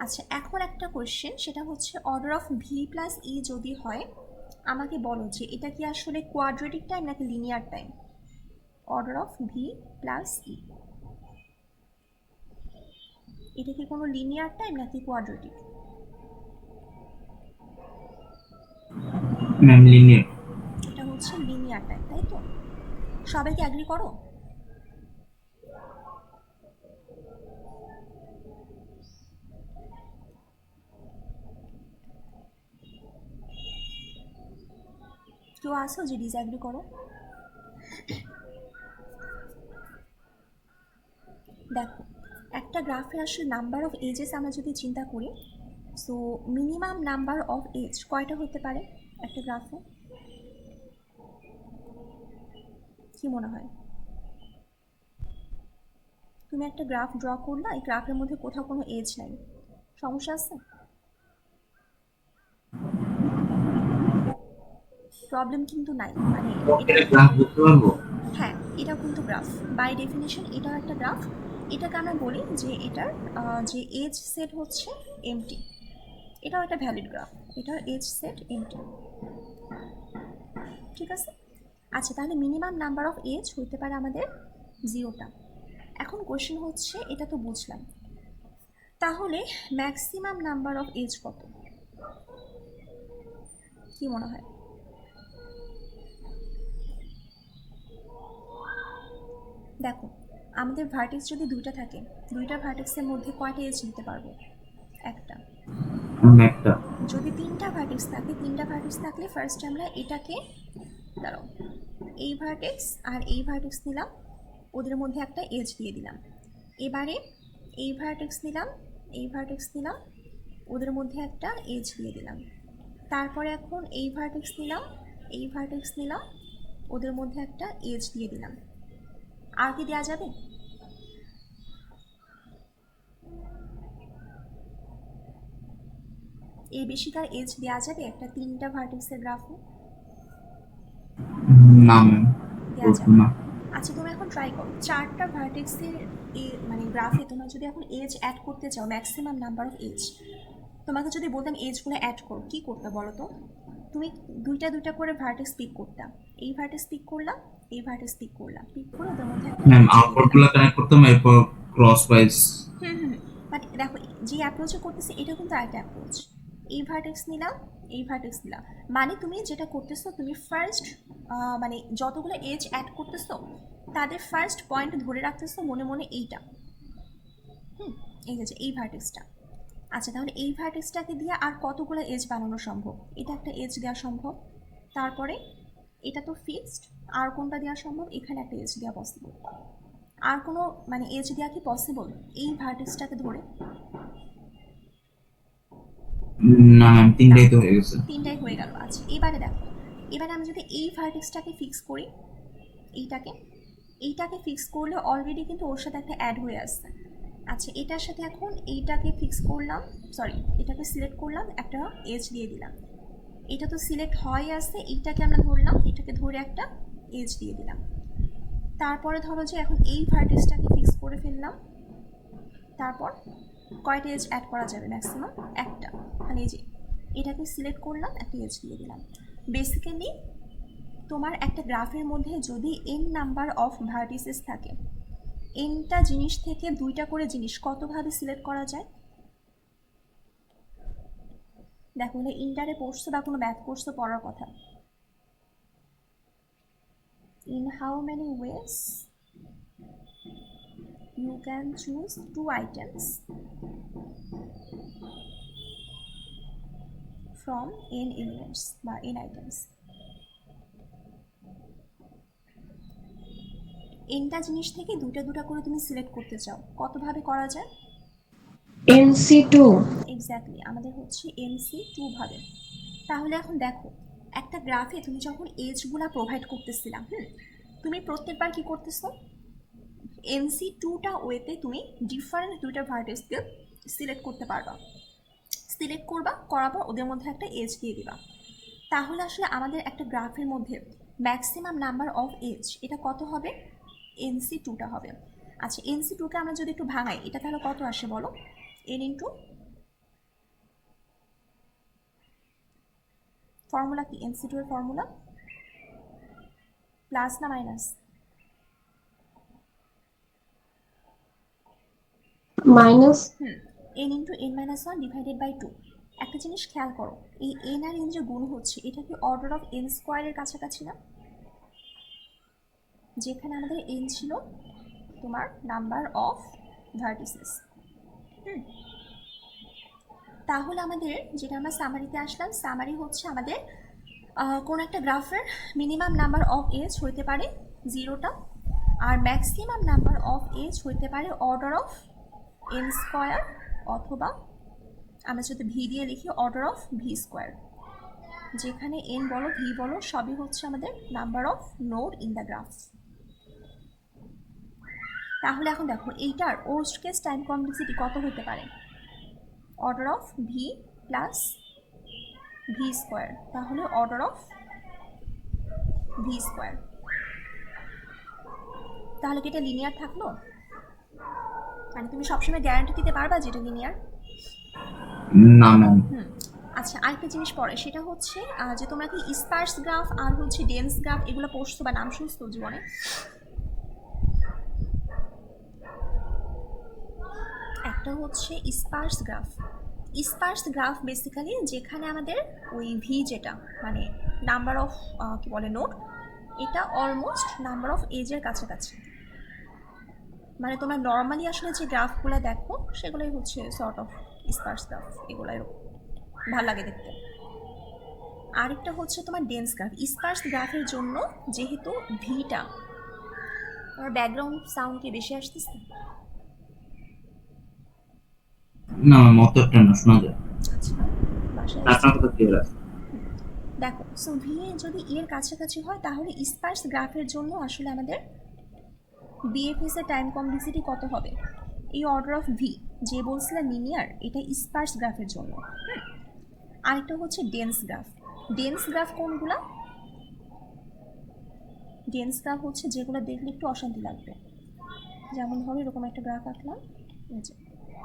আচ্ছা, এখন একটা কোয়েশ্চেন, সেটা হচ্ছে order of V plus E যদি হয়, আমাকে বলো যে এটা কি আসলে কোয়াড্রেটিক টাইম নাকি linear time? Order of V plus E, এটা কি কোনো লিনিয়ার টাইম নাকি কোয়াড্রেটিক? Ma'am linear. এটা হচ্ছে লিনিয়ার টাইম, তাই তো? সবাই কি অ্যাগ্রি করো? কেউ আসো যে ডিসঅ্যাগ্রি করো? দেখো, একটা গ্রাফের আসলে নাম্বার অফ এজেস আমরা যদি চিন্তা করি, so minimum number of edge কয়টা হতে পারে একটা গ্রাফে? কি মনে হয়? তুমি একটা গ্রাফ ড্র করলা, এই গ্রাফের মধ্যে কোথাও কোনো এজ নাই, সমস্যা আছে? প্রবলেম কিন্তু নাই, মানে এটা, এটা গ্রাফ বুঝতে পারবো? হ্যাঁ এটা কিন্তু গ্রাফ, বাই ডেফিনেশন এটাও একটা গ্রাফ। এটাকে আমরা বলি যে এটার যে এজ সেট হচ্ছে এমটি, এটাও একটা ভ্যালিড গ্রাফ, এটার এজ সেট এমটি, ঠিক আছে? আচ্ছা, তাহলে মিনিমাম নাম্বার অফ এজ হতে পারে আমাদের 0টা। এখন কোয়েশ্চেন হচ্ছে, এটা তো বুঝলাম, তাহলে ম্যাক্সিমাম নাম্বার অফ এজ কত? কি মনে হয়? দেখো, আমাদের ভার্টেক্স যদি 2টা থাকে, 2টা ভার্টেক্সের মধ্যে কয়টা এজ নিতে পারবো? একটা। একটা। যদি 3টা ভার্টেক্স থাকে, 3টা ভার্টেক্স থাকলে ফার্স্ট আমরা এটাকে, দাঁড়াও, এই ভার্টেক্স আর এই ভার্টেক্স নিলাম, ওদের মধ্যে একটা এজ দিয়ে দিলাম। এবারে এই ভার্টেক্স নিলাম, এই ভার্টেক্স নিলাম, ওদের মধ্যে একটা এজ দিয়ে দিলাম। তারপরে এখন এই ভার্টেক্স নিলাম, এই ভার্টেক্স নিলাম, ওদের মধ্যে একটা এজ দিয়ে দিলাম। আর কি দেওয়া যাবে? এই বেশিকার এজ দেওয়া যাবে একটা 3টা ভার্টেক্সের গ্রাফে? না ম্যাম, দেওয়া বলবো যাবে না। না। আচ্ছা, তুমি এখন ট্রাই করো, 4টা ভার্টেক্সের মানে গ্রাফে তোমরা যদি এখন এজ অ্যাড করতে চাও, ম্যাক্সিমাম নাম্বার অফ এজ, তোমাকে যদি বলতাম এজগুলো অ্যাড করো, কী করতে বলো তো? তুমি 2টা 2টা করে ভার্টেক্স পিক করতাম, এই ভার্টেক্স পিক করলাম, এই ভার্টেক্স পিক করলাম, পিক করে ওদের মধ্যে একটা ম্যাম edge দিয়ে আউটপুট দিলাম। গুলো কানেক্ট করতাম, এরপর ক্রস ওয়াইজ। বাট দেখো, যে অ্যাপ্রোচে করতেছি এটা কিন্তু আরেকটা অ্যাপ্রোচ। এই ভার্টেক্স নিলাম, এই ভার্টেক্স নিলাম, মানে তুমি যেটা করতেছো, তুমি ফার্স্ট মানে যতগুলো এজ অ্যাড করতেছো তাদের ফার্স্ট পয়েন্ট ধরে রাখতেছো মনে মনে এইটা, এই যে এই ভার্টেক্সটা। আচ্ছা, তাহলে এই ভার্টেক্সটাকে দিয়ে আর কতগুলো এজ বানানো সম্ভব? এটা একটা এজ দেওয়া সম্ভব। তারপরে এটা তো ফিক্সড, আর কোনটা দেওয়া সম্ভব? এখানে একটা এজ দেওয়া পসিবল। আর কোনো মানে এজ দেওয়া কি পসিবল এই ভার্টেক্সটাকে ধরে? না ম্যাম, 3টাই তো হয়ে গেছে। 3টাই হয়ে গেল। আচ্ছা, এবারে দেখো, এবারে আমি যদি এই ভার্টেক্সটাকে ফিক্স করি, এইটাকে ফিক্স করলে অলরেডি কিন্তু ওর সাথে একটা অ্যাড হয়ে আসছে। আচ্ছা, এটার সাথে এখন এইটাকে ফিক্স করলাম, সরি এটাকে সিলেক্ট করলাম, একটা এজ দিয়ে দিলাম, এটা তো সিলেক্ট হয়ে আসছে, এইটাকে আমরা ধরলাম, এটাকে ধরে একটা এজ দিয়ে দিলাম। তারপরে ধরো যে এখন এই ভার্টেক্সটাকে ফিক্স করে ফেললাম, তারপর কয়টা এজ অ্যাড করা যাবে? ম্যাক্সিমাম একটা, মানে এই যে এটাকে সিলেক্ট করলাম, একটা এজ দিয়ে দিলাম। বেসিক্যালি তোমার একটা গ্রাফের মধ্যে যদি n নাম্বার অফ ভার্টিসেস থাকে, nটা জিনিস থেকে 2টা করে জিনিস কতভাবে সিলেক্ট করা যায়? দেখো হলে ইন্টারে পড়ছো বা কোনো ম্যাথ কোর্সও পড়ার কথা। In how many ways you can choose 2 items from n elements বা n items। nটা জিনিস থেকে দুটা দুটা করে তুমি সিলেক্ট করতে চাও, কতভাবে করা যায়? NC2 এক্স্যাক্টলি, আমাদের হচ্ছে NC2 ভাবে। তাহলে এখন দেখো একটা গ্রাফে তুমি যখন এজগুলা প্রোভাইড করতেছিলাম, তুমি প্রত্যেকবার কি করতেছো, NC2টা ওয়েতে তুমি ডিফারেন্ট দুইটা ভার্টেক্সকে সিলেক্ট করতে পারবা, সিলেক্ট করবা, করার পর ওদের মধ্যে একটা এজ দিয়ে দিবা। তাহলে আসলে আমাদের একটা গ্রাফের মধ্যে ম্যাক্সিমাম নাম্বার অফ এজ এটা কত হবে? NC2টা হবে। আচ্ছা NC2কে আমরা যদি একটু ভাঙাই, এটা তাহলে কত আসে বলো? n ইন্টু ফর্মুলা কি? NC2 এর ফর্মুলা প্লাস না minus? Minus n into n minus 1 divided by 2। একটা জিনিস খেয়াল করো, এই n আর n যে গুণ হচ্ছে এটা কি অর্ডার অফ n স্কোয়ারের কাছাকাছি না? যেখানে আমাদের n ছিল তোমার নাম্বার অফ ভার্টিসেস। তাহলে আমাদের যেটা আমরা সামারিতে আসলাম, সামারি হচ্ছে আমাদের কোন একটা গ্রাফের মিনিমাম নাম্বার অফ এজ হইতে পারে 0টা, আর ম্যাক্সিমাম নাম্বার অফ এজ হইতে পারে অর্ডার অফ n স্কোয়ার, অথবা আমরা যদি ভি দিয়ে লিখি অর্ডার অফ ভি স্কোয়ার, যেখানে n বলো ভি বলো সবই হচ্ছে আমাদের number of node in the graph. তাহলে এখন দেখো এইটার ওয়ার্স্ট কেস টাইম কমপ্লেক্সিটি কত হতে পারে? Order of V plus V square, তাহলে অর্ডার অফ ভি স্কোয়ার। তাহলে কি এটা লিনিয়ার থাকলো? মানে তুমি সবসময় গ্যারান্টি দিতে পারবা যে এটা লিনিয়ার? না ম্যাম। আচ্ছা আরেকটা জিনিস পড়ে, সেটা হচ্ছে যে তোমরা কি স্পার্স গ্রাফ আর হচ্ছে ডেন্স গ্রাফ এগুলো পড়ছো বা নাম শুনছো জীবনে? একটা হচ্ছে Spurs graph. Spurs graph basically যেখানে আমাদের ওই ভি যেটা মানে নাম্বার অফ কি বলে নোড, এটা অলমোস্ট নাম্বার অফ এজের কাছাকাছি। মানে তোমরা নর্মালি আসলে যে গ্রাফগুলো দেখো সেগুলোই হচ্ছে সর্ট অফ স্পার্স গ্রাফ, এগুলো এরকম ভালো লাগে দেখতে। আরেকটা হচ্ছে তোমার ডেন্স গ্রাফ। স্পার্স গ্রাফের জন্য যেহেতু ভিটা, আমার ব্যাকগ্রাউন্ড সাউন্ড কি বেশি আসতেছে? না ম্যাম, অতটা না, শোনা যায়। আচ্ছা বাসায় আপনার কথা ক্লিয়ার আছে। দেখো, সো ভি যদি এর কাছাকাছি হয় তাহলে স্পার্স গ্রাফের জন্য আসলে আমাদের বিএফএস এর টাইম কমপ্লেক্সিটি কত হবে? এই অর্ডার অফ ভি যে বলছিলাম লিনিয়ার, এটা স্পার্স গ্রাফের জন্য। আরেকটা হচ্ছে ডেন্স গ্রাফ। ডেন্স গ্রাফ কোনগুলা? ডেন্স গ্রাফ হচ্ছে যেগুলো দেখলে একটু অশান্তি লাগবে। যেমন ধরো এরকম একটা গ্রাফ আঁকলাম, এই যে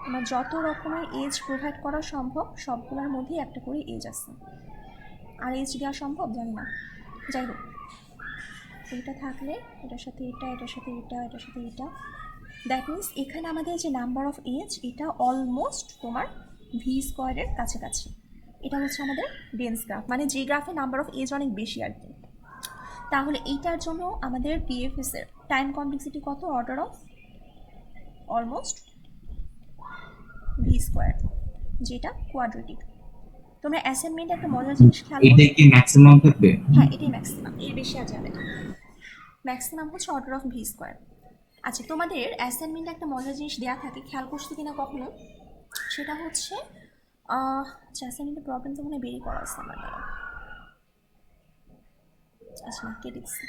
আমার যত রকমের এজ প্রোভাইড করা সম্ভব সবগুলোর মধ্যেই একটা করে এজ আছে। আর এজ দেওয়া সম্ভব জানি না, যাই হোক এটা থাকলে এটার সাথে এটা, এটার সাথে এটা, এটার সাথে এটা, দ্যাট মিনস এখানে আমাদের যে নাম্বার অফ এজ এটা অলমোস্ট তোমার ভি স্কোয়ারের কাছাকাছি। এটা হচ্ছে আমাদের ডেন্স গ্রাফ, মানে যে গ্রাফে নাম্বার অফ এজ অনেক বেশি আর কি। তাহলে এইটার জন্য আমাদের পিএফএস এর টাইম কমপ্লেক্সিটি কত? Order of almost V square, যেটা কোয়াড্রেটিক। তোমরা অ্যাসাইনমেন্টে একটা মজার জিনিস খেয়াল এটা করো। কি ম্যাক্সিমাম থাকবে? হ্যাঁ এটাই ম্যাক্সিমাম, এর বেশি আর যাবে না। ম্যাক্সিমাম হচ্ছে অর্ডার অফ ভি স্কোয়ার। আচ্ছা তোমাদের অ্যাসাইনমেন্টে একটা মজার জিনিস দেওয়া থাকে, খেয়াল করছো কিনা কখনো, সেটা হচ্ছে অ্যাসাইনমেন্টের প্রবলেম তো মনে হয় বেরিয়ে করা আছে আমার দ্বারা। আচ্ছা না কেটে দিচ্ছি।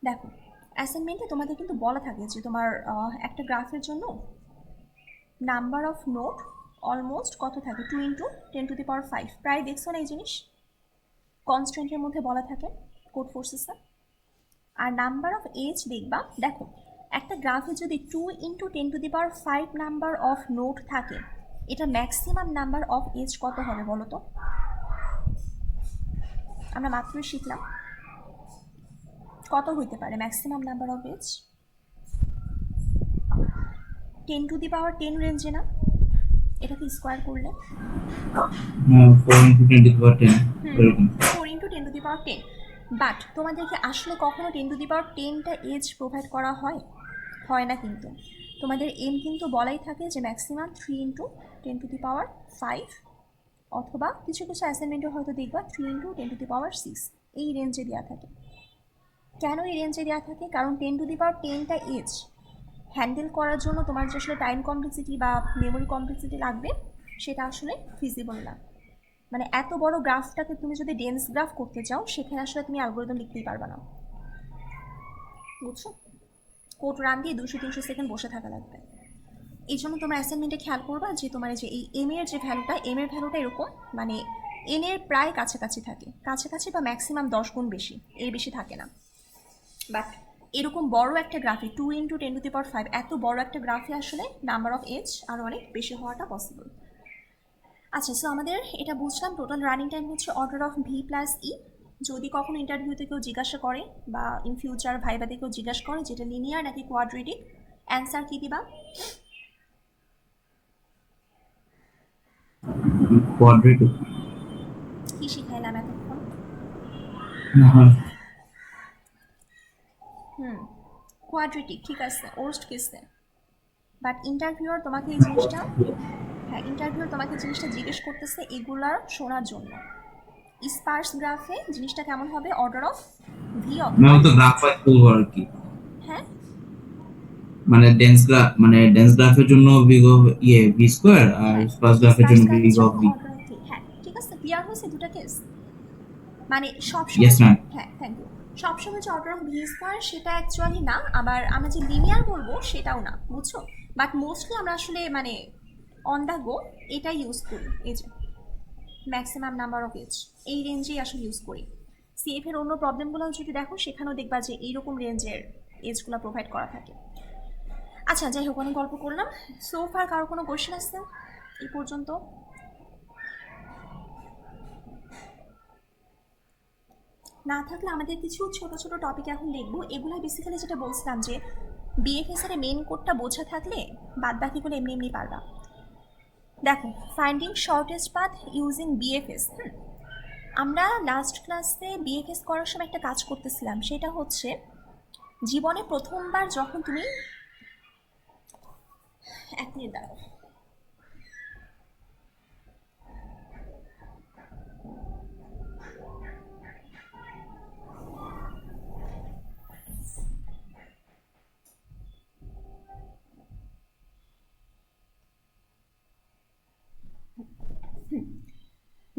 দেখো অ্যাসাইনমেন্টে তোমাদের কিন্তু বলা থাকে যে তোমার একটা গ্রাফের জন্য নাম্বার অফ নোড অলমোস্ট কত থাকে? 2 ইন্টু 10⁵। প্রায় দেখছো না এই জিনিস, কনস্ট্যান্টের মধ্যে বলা থাকে কোড ফোর্সেসে। আর নাম্বার অফ এজ দেখবা, দেখো একটা গ্রাফে যদি 2 ইন্টু 10⁵ নাম্বার অফ নোড থাকে, এটা ম্যাক্সিমাম নাম্বার অফ এজ কত হবে বলো তো? আমরা মাত্রই শিখলাম কত হইতে পারে ম্যাক্সিমাম নাম্বার অফ এজ? 10⁻10 রেঞ্জে না? এটাকে স্কোয়ার করলে 4 into 10 to the power 10 এরকম। 4 into 10 to the power 10। But তোমাদেরকে আসলে কখনো 10 টু দি পাওয়ার 10টা এজ প্রোভাইড করা হয় না কিন্তু। তোমাদের এম কিন্তু বলাই থাকে যে ম্যাক্সিমাম 3 ইন্টু 10 টু দি পাওয়ার 5, অথবা কিছু কিছু অ্যাসাইনমেন্টে হয়তো দেখবা 3 ইন্টু 10 টু দি পাওয়ার 6, এই রেঞ্জে দেওয়া থাকে। কেন এই রেঞ্জে দেওয়া থাকে? কারণ 10 টু দি পাওয়ার 10টা এজ হ্যান্ডেল করার জন্য তোমার যে আসলে টাইম কমপ্লেক্সিটি বা মেমোরি কমপ্লেক্সিটি লাগবে সেটা আসলে ফিজিবল না। মানে এত বড় গ্রাফটাকে তুমি যদি ডেন্স গ্রাফ করতে চাও সেখানে আসলে তুমি অ্যালগোরিদম লিখতেই পারবে না, বুঝছো? কোড রান দিয়ে 200-300 সেকেন্ড বসে থাকা লাগবে। এই জন্য তোমরা অ্যাসাইনমেন্টে খেয়াল করবা যে তোমার যে এই এম এর যে ভ্যালুটা, এম এর ভ্যালুটা এরকম মানে এন এর প্রায় কাছাকাছি থাকে, কাছাকাছি বা ম্যাক্সিমাম 10 গুণ বেশি, এর বেশি থাকে না। বাট এরকম বড় একটা গ্রাফে 2 ইন্টু 10 টু দি পাওয়ার 5, এত বড় একটা গ্রাফে আসলে নাম্বার অফ এজ আরও অনেক বেশি হওয়াটা পসিবল। আচ্ছা, সো আমাদের এটা বুঝলাম টোটাল রানিং টাইম হচ্ছে order of V plus E. যদি কখনো ইন্টারভিউতে কেউ জিজ্ঞাসা করে বা ইন ফিউচার ভাইবাতে কেউ জিজ্ঞাসা করে যেটা লিনিয়ার নাকি কোয়াড্রেটিক, অ্যান্সার কী দিবা? কোয়াড্রেটিক। কি শিখাইলাম এতক্ষণ? কোয়াড্রেটিক, ঠিক আছে, ওর্স্ট কেসে। বাট ইন্টারভিউর তোমাকে এই জিনিসটা, হ্যাঁ ইন্টারভিউর তোমাকে জিনিসটা জিজ্ঞেস করতেছে এগুলার শোনার জন্য। স্পার্স গ্রাফে জিনিসটা কেমন হবে? অর্ডার অফ ভি মানে অথবা, তো গ্রাফ ফাইল করব আর কি, হ্যাঁ মানে ডেন্স গ্রাফের জন্য ভি স্কয়ার আর হ্যাঁ স্পার্স গ্রাফের স্পার্স জন্য ভি গ্রাফের অফ জন্য ভি। Order of V. হ্যাঁ ঠিক আছে, ক্লিয়ার হয়েছে দুটা কেস? মানে ইয়েস সবসময় ম্যাম। হ্যাঁ থ্যাংক ইউ, সবসময় যে অর্ডার অফ ভি স্কোয়ার সেটা অ্যাকচুয়ালি না, আবার আমরা যে লিনিয়ার বলবো সেটাও না, বুঝছো? বাট মোস্টলি আমরা আসলে মানে অন দ্য গো এটাই ইউজ করি, এই যে ম্যাক্সিমাম নাম্বার অফ এজ এই রেঞ্জেই আসলে ইউজ করি। সিএফ এর অন্য প্রবলেমগুলো যদি দেখো সেখানেও দেখবা যে এইরকম রেঞ্জের এজগুলো প্রোভাইড করা থাকে। আচ্ছা যাই হোক, অনেক গল্প করলাম। সো ফার কারো কোনো কোয়েশ্চেন আসছে এই পর্যন্ত? না থাকলে আমাদের কিছু ছোট ছোট টপিক এখন দেখবো। এগুলো বেসিক্যালি যেটা বলছিলাম যে বিএফএস এর মেন কোডটা বোঝা থাকলে বাদ বাকিগুলো এমনি এমনি পারবা। দেখো, finding shortest path using BFS. আমরা লাস্ট ক্লাসে বিএফএস করার সময় একটা কাজ করতেছিলাম, সেটা হচ্ছে জীবনে প্রথমবার যখন তুমি, এক মিনিট দাঁড়াও,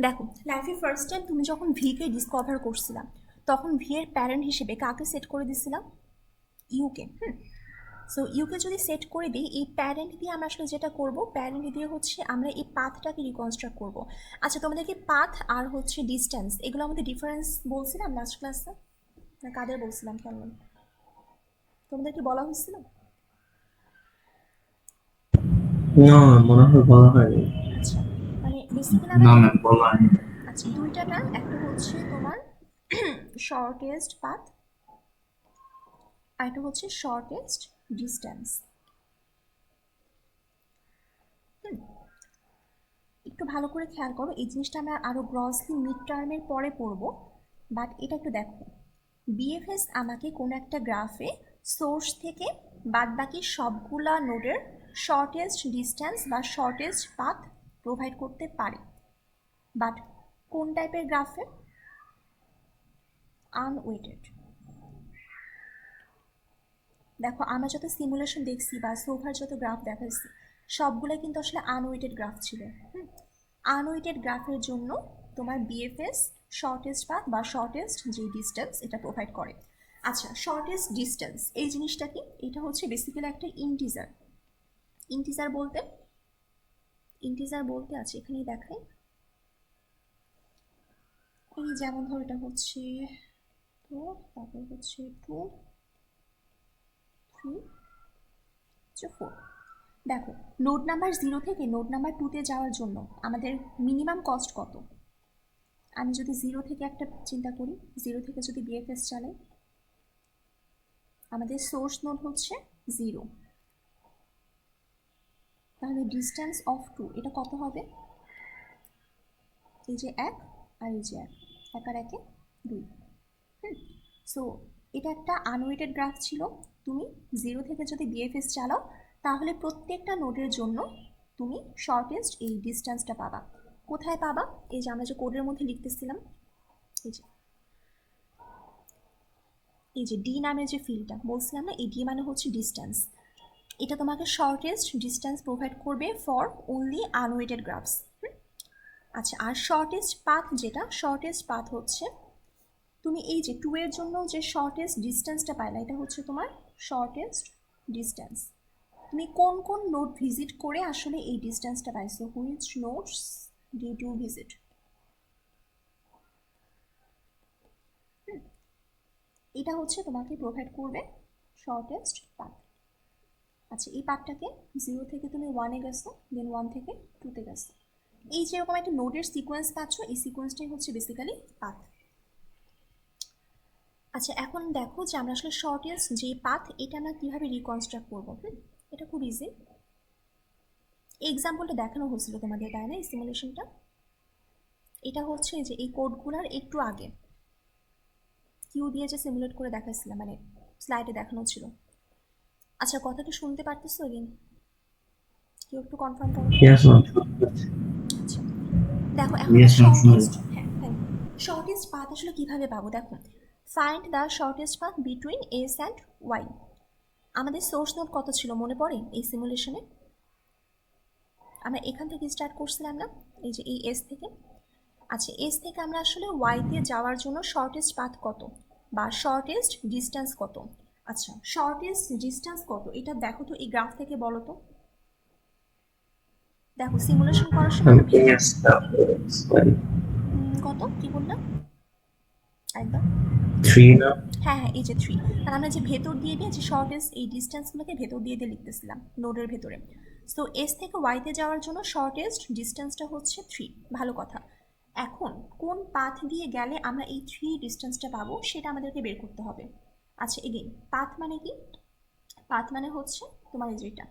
দেখো লাইফে ফার্স্ট টাইম তুমি যখন ভিকে ডিসকভার করছিলাম তখন ভি এর প্যারেন্ট হিসেবে কাকে সেট করে দিছিলাম? ইউকে। সো ইউকে যদি সেট করে দিই, এই প্যারেন্ট দিয়ে আমরা আসলে যেটা করব, প্যারেন্ট দিয়ে হচ্ছে আমরা এই পাথটাকে রিকনস্ট্রাক্ট করব। আচ্ছা, তোমাদেরকে পাথ আর হচ্ছে ডিস্টেন্স এগুলো আমাদের ডিফারেন্স বলছিলাম লাস্ট ক্লাসে না কাদের বলছিলাম খেয়াল নেই? তোমাদের কি বলা হয়েছিল? না মনে হয় বলা হয়নি। আচ্ছা, মানে বেসিক্যালি না আমাদের, ম্যাম বলা হয়নি। আচ্ছা দুইটা টার্ম, একটা হচ্ছে তোমার শর্টেস্ট পাথ আর একটা হচ্ছে শর্টেস্ট ডিস্টেন্স। একটু ভালো করে খেয়াল করো, এই জিনিসটা আমরা আরও গ্রসলি মিড টার্মের পরে পড়বো। বাট এটা একটু দেখো, বিএফএস আমাকে কোনো একটা গ্রাফে সোর্স থেকে বাদবাকি সবগুলা নোডের শর্টেস্ট ডিস্টেন্স বা শর্টেস্ট পাথ প্রোভাইড করতে পারে। বাট কোন টাইপের গ্রাফে? আনওয়েটেড। দেখো আমরা যত সিমুলেশন দেখছি বা সোফার যত গ্রাফ দেখাচ্ছি সবগুলো কিন্তু আসলে আনওয়েটেড গ্রাফ ছিল। আনওয়েটেড গ্রাফের জন্য তোমার বিএফএস শর্টেস্ট পাথ বা শর্টেস্ট যে ডিস্টেন্স এটা প্রোভাইড করে। আচ্ছা, শর্টেস্ট ডিস্টেন্স এই জিনিসটা কি? এটা হচ্ছে বেসিক্যালি একটা ইন্টিজার। ইন্টিজার বলতে আছে এখানেই দেখাই, এই যেমন ধরো এটা হচ্ছে তো, তারপর হচ্ছে 2 3 4। দেখো, নোড নাম্বার 0 থেকে নোড নাম্বার 2তে যাওয়ার জন্য আমাদের মিনিমাম কস্ট কত? আমি যদি 0 থেকে একটা চিন্তা করি, 0 থেকে যদি বিএফএস চালাই, আমাদের সোর্স নোড হচ্ছে 0, তাহলে ডিস্টেন্স অফ 2 এটা কত হবে? এই যে 1 আর এই যে 1, 1 আর 1 2। সো এটা একটা আনওয়েটেড গ্রাফ ছিল। তুমি 0 থেকে যদি বিএফএস চালাও তাহলে প্রত্যেকটা নোডের জন্য তুমি শর্টেস্ট এই ডিস্টেন্সটা পাবা। কোথায় পাবা? এই যে আমরা যে কোডের মধ্যে লিখতেছিলাম, এই যে ডি নামের যে ফিল্ডটা বলছিলাম না, এই ডি মানে হচ্ছে ডিস্টেন্স। এটা তোমাকে শর্টেস্ট ডিস্টেন্স প্রোভাইড করবে ফর অনলি আনওয়েটেড গ্রাফস। আচ্ছা, আর শর্টেস্ট পাথ যেটা, শর্টেস্ট পাথ হচ্ছে তুমি এই যে 2 এর জন্য যে শর্টেস্ট ডিস্টেন্সটা পাইলা, এটা হচ্ছে তোমার শর্টেস্ট ডিস্টেন্স। তুমি কোন কোন নোড ভিজিট করে আসলে এই ডিস্টেন্সটা পাইছো, which nodes did you visit. এটা হচ্ছে তোমাকে প্রোভাইড করবে শর্টেস্ট পাথ। আচ্ছা, এই পাথটাকে 0 থেকে তুমি 1-এ গেছো, দেন 1 থেকে 2-তে গেছো। এই যেরকম একটা নোডের সিকোয়েন্স পাচ্ছ, এই সিকোয়েন্সটাই হচ্ছে বেসিক্যালি পাথ। আচ্ছা, এখন দেখো যে আমরা আসলে শর্টেস্ট যে পাথ এটা আমরা কীভাবে রিকনস্ট্রাক্ট করবো। এটা খুব ইজি। এক্সাম্পলটা দেখানো হয়েছিল তোমাদের, তাই না? এই সিমুলেশনটা এটা হচ্ছে যে এই কোডগুলোর একটু আগে কিউ দিয়ে যে সিমুলেট করে দেখাচ্ছিলাম, মানে স্লাইডে দেখানো ছিল। আচ্ছা, কথাটা শুনতে পারতেছো? এগেন কেউ একটু কনফার্ম করো। Yes, ma'am. আচ্ছা, দেখো এখন Yes, ma'am, শর্টেস্ট, হ্যাঁ শর্টেস্ট পাথ আসলে কিভাবে পাবো? দেখো, find the shortest path between S and Y. আমাদের সোর্স নোড কত ছিল মনে পড়ে এই সিমুলেশনে? আমরা এখান থেকে স্টার্ট করছিলাম না, এই যে এই এস থেকে। আচ্ছা, এস থেকে আমরা আসলে ওয়াইতে যাওয়ার জন্য শর্টেস্ট পাথ কত বা শর্টেস্ট ডিস্টেন্স কত? আচ্ছা, শর্টেস্ট ডিস্টেন্স কত এটা দেখো তো, এই গ্রাফ থেকে বলো তো। দেখো সিমুলেশন করার সময় Yes, sorry. কত কি বললাম একবার? 3 না? হ্যাঁ, এই যে 3। আর আমরা যে ভেতর দিয়ে দিয়ে যে শর্টেস্ট এই ডিস্টেন্সগুলোকে ভেতর দিয়ে দিয়ে লিখতেছিলাম নোডের ভেতরে। সো এস থেকে ওয়াইতে যাওয়ার জন্য শর্টেস্ট ডিস্টেন্সটা হচ্ছে 3। ভালো কথা। এখন কোন পাথ দিয়ে গেলে আমরা এই 3 ডিস্টেন্সটা পাবো সেটা আমাদেরকে বের করতে হবে। আচ্ছা, এগেইন পাথ মানে কি? পাথ মানে হচ্ছে তোমার এই যেটা,